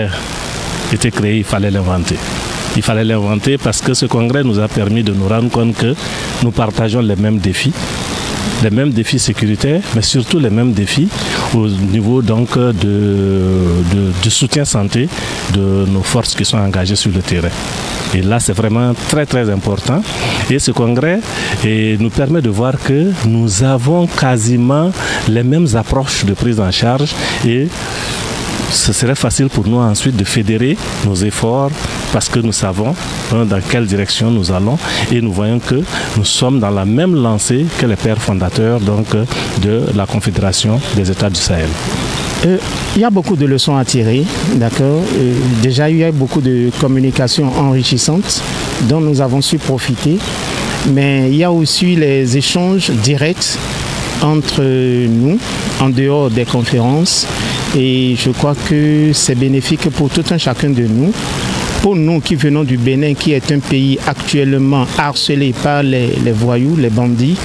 été créé, il fallait l'inventer. Il fallait l'inventer parce que ce congrès nous a permis de nous rendre compte que nous partageons les mêmes défis sécuritaires, mais surtout les mêmes défis au niveau donc du soutien santé de nos forces qui sont engagées sur le terrain. Et là, c'est vraiment très très important. Et ce congrès nous permet de voir que nous avons quasiment les mêmes approches de prise en charge et ce serait facile pour nous ensuite de fédérer nos efforts parce que nous savons dans quelle direction nous allons et nous voyons que nous sommes dans la même lancée que les pères fondateurs donc, de la Confédération des États du Sahel. Il y a beaucoup de leçons à tirer, d'accord. Déjà, il y a beaucoup de communications enrichissantes dont nous avons su profiter, mais il y a aussi les échanges directs entre nous, en dehors des conférences, et je crois que c'est bénéfique pour tout un chacun de nous. Pour nous qui venons du Bénin, qui est un pays actuellement harcelé par les voyous, les bandits,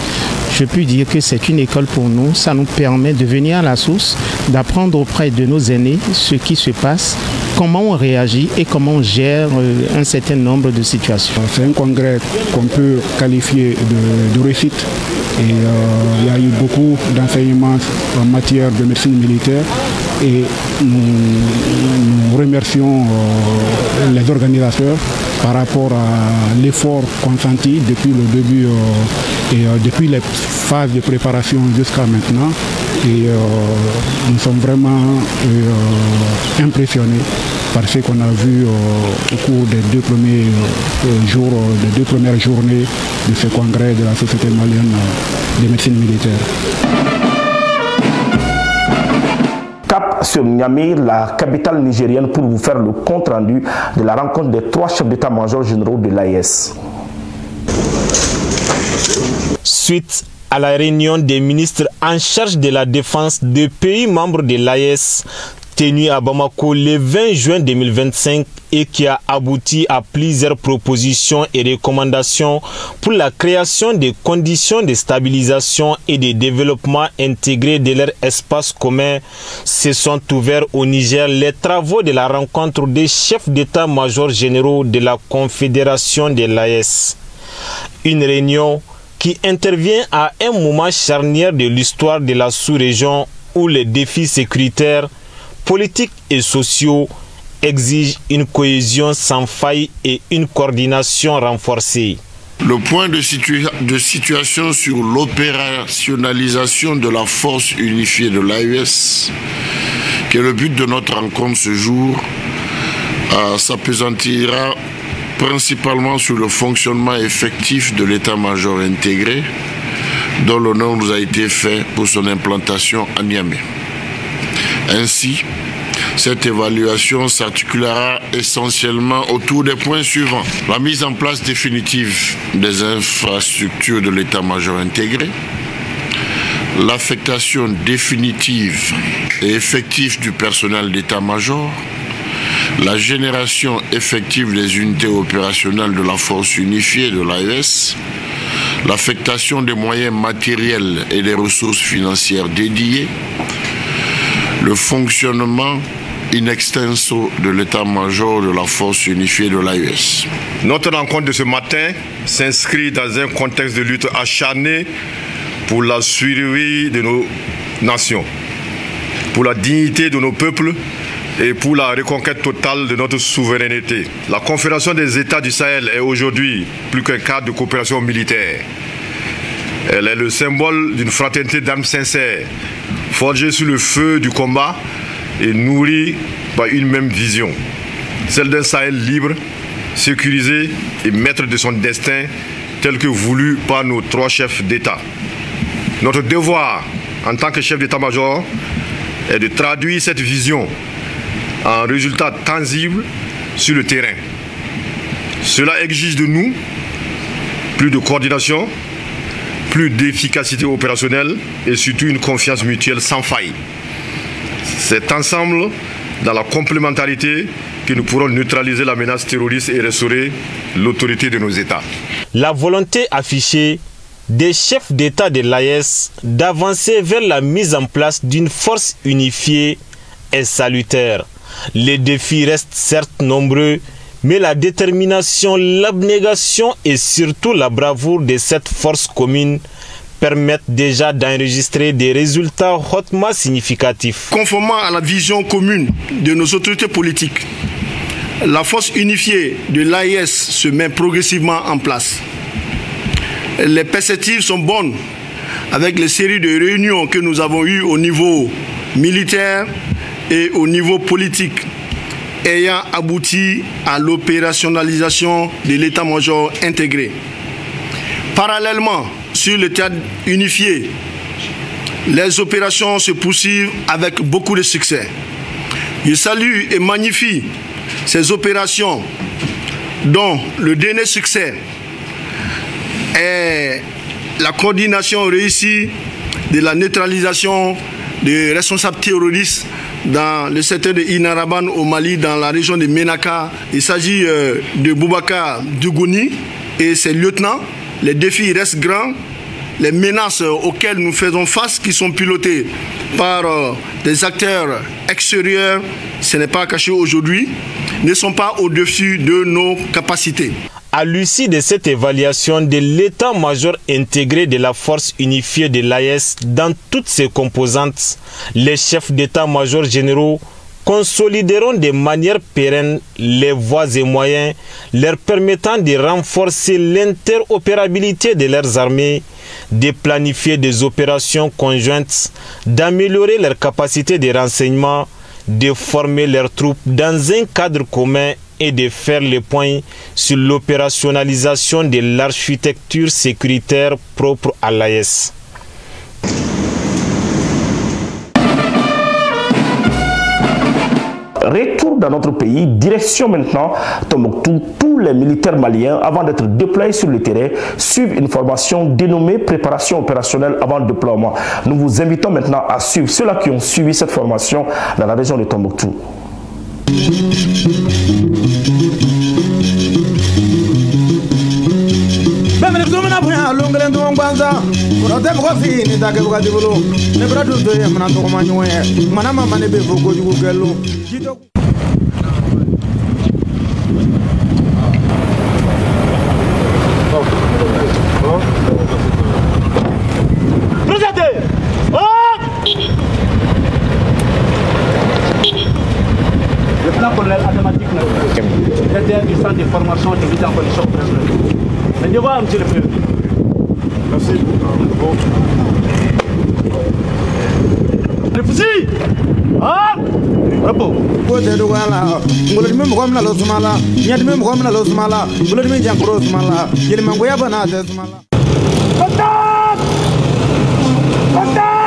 je peux dire que c'est une école pour nous. Ça nous permet de venir à la source, d'apprendre auprès de nos aînés ce qui se passe, comment on réagit et comment on gère un certain nombre de situations. C'est un congrès qu'on peut qualifier de réussite. Et il y a eu beaucoup d'enseignements en matière de médecine militaire et nous remercions les organisateurs par rapport à l'effort consenti depuis le début et depuis les phases de préparation jusqu'à maintenant. Et nous sommes vraiment impressionnés par ce qu'on a vu au cours des deux premiers jours, des deux premières journées de ce congrès de la Société malienne de médecine militaire. Cap sur Niamey, la capitale nigérienne, pour vous faire le compte rendu de la rencontre des 3 chefs d'état-major généraux de l'AES. Suite à la réunion des ministres en charge de la défense des pays membres de l'AES tenue à Bamako le 20 juin 2025 et qui a abouti à plusieurs propositions et recommandations pour la création des conditions de stabilisation et de développement intégrés de leur espace commun, se sont ouverts au Niger les travaux de la rencontre des chefs d'état-major généraux de la Confédération de l'AES. Une réunion qui intervient à un moment charnière de l'histoire de la sous-région où les défis sécuritaires, politiques et sociaux exigent une cohésion sans faille et une coordination renforcée. Le point de situation sur l'opérationnalisation de la force unifiée de l'AES, qui est le but de notre rencontre ce jour, s'appesantira principalement sur le fonctionnement effectif de l'état-major intégré, dont l'honneur nous a été fait pour son implantation à Niamey. Ainsi, cette évaluation s'articulera essentiellement autour des points suivants. La mise en place définitive des infrastructures de l'état-major intégré, l'affectation définitive et effective du personnel d'état-major, la génération effective des unités opérationnelles de la force unifiée de l'AES, l'affectation des moyens matériels et des ressources financières dédiées, le fonctionnement in extenso de l'état-major de la force unifiée de l'AES. Notre rencontre de ce matin s'inscrit dans un contexte de lutte acharnée pour la survie de nos nations, pour la dignité de nos peuples et pour la reconquête totale de notre souveraineté. La Confédération des États du Sahel est aujourd'hui plus qu'un cadre de coopération militaire. Elle est le symbole d'une fraternité d'âmes sincères, forgée sur le feu du combat et nourrie par une même vision, celle d'un Sahel libre, sécurisé et maître de son destin tel que voulu par nos 3 chefs d'État. Notre devoir en tant que chef d'état-major est de traduire cette vision en résultats tangibles sur le terrain. Cela exige de nous plus de coordination, plus d'efficacité opérationnelle et surtout une confiance mutuelle sans faille. C'est ensemble, dans la complémentarité, que nous pourrons neutraliser la menace terroriste et restaurer l'autorité de nos États. La volonté affichée des chefs d'État de l'AES d'avancer vers la mise en place d'une force unifiée est salutaire. Les défis restent certes nombreux, mais la détermination, l'abnégation et surtout la bravoure de cette force commune permettent déjà d'enregistrer des résultats hautement significatifs. Conformément à la vision commune de nos autorités politiques, la force unifiée de l'AES se met progressivement en place. Les perspectives sont bonnes avec les séries de réunions que nous avons eues au niveau militaire et au niveau politique, ayant abouti à l'opérationnalisation de l'état-major intégré. Parallèlement, sur le théâtre unifié, les opérations se poursuivent avec beaucoup de succès. Je salue et magnifie ces opérations dont le dernier succès est la coordination réussie de la neutralisation des responsables terroristes dans le secteur de Inaraban au Mali, dans la région de Ménaka. Il s'agit de Boubacar Dougouni et ses lieutenants. Les défis restent grands les menaces auxquelles nous faisons face, qui sont pilotées par des acteurs extérieurs, ce n'est pas caché aujourd'hui, ne sont pas au-dessus de nos capacités. À l'issue de cette évaluation de l'état-major intégré de la force unifiée de l'AES dans toutes ses composantes, les chefs d'état-major généraux consolideront de manière pérenne les voies et moyens leur permettant de renforcer l'interopérabilité de leurs armées, de planifier des opérations conjointes, d'améliorer leurs capacités de renseignement, de former leurs troupes dans un cadre commun et de faire le point sur l'opérationnalisation de l'architecture sécuritaire propre à l'AES. Retour dans notre pays, direction maintenant Tombouctou. Tous les militaires maliens, avant d'être déployés sur le terrain, suivent une formation dénommée préparation opérationnelle avant le déploiement. Nous vous invitons maintenant à suivre ceux-là qui ont suivi cette formation dans la région de Tombouctou. Le plan colonel mathématique, directeur du centre de formation de mise en condition opérationnelle. Le devoir, monsieur le président. Merci. Le fusil. Ah! Repos. Contact! Contact!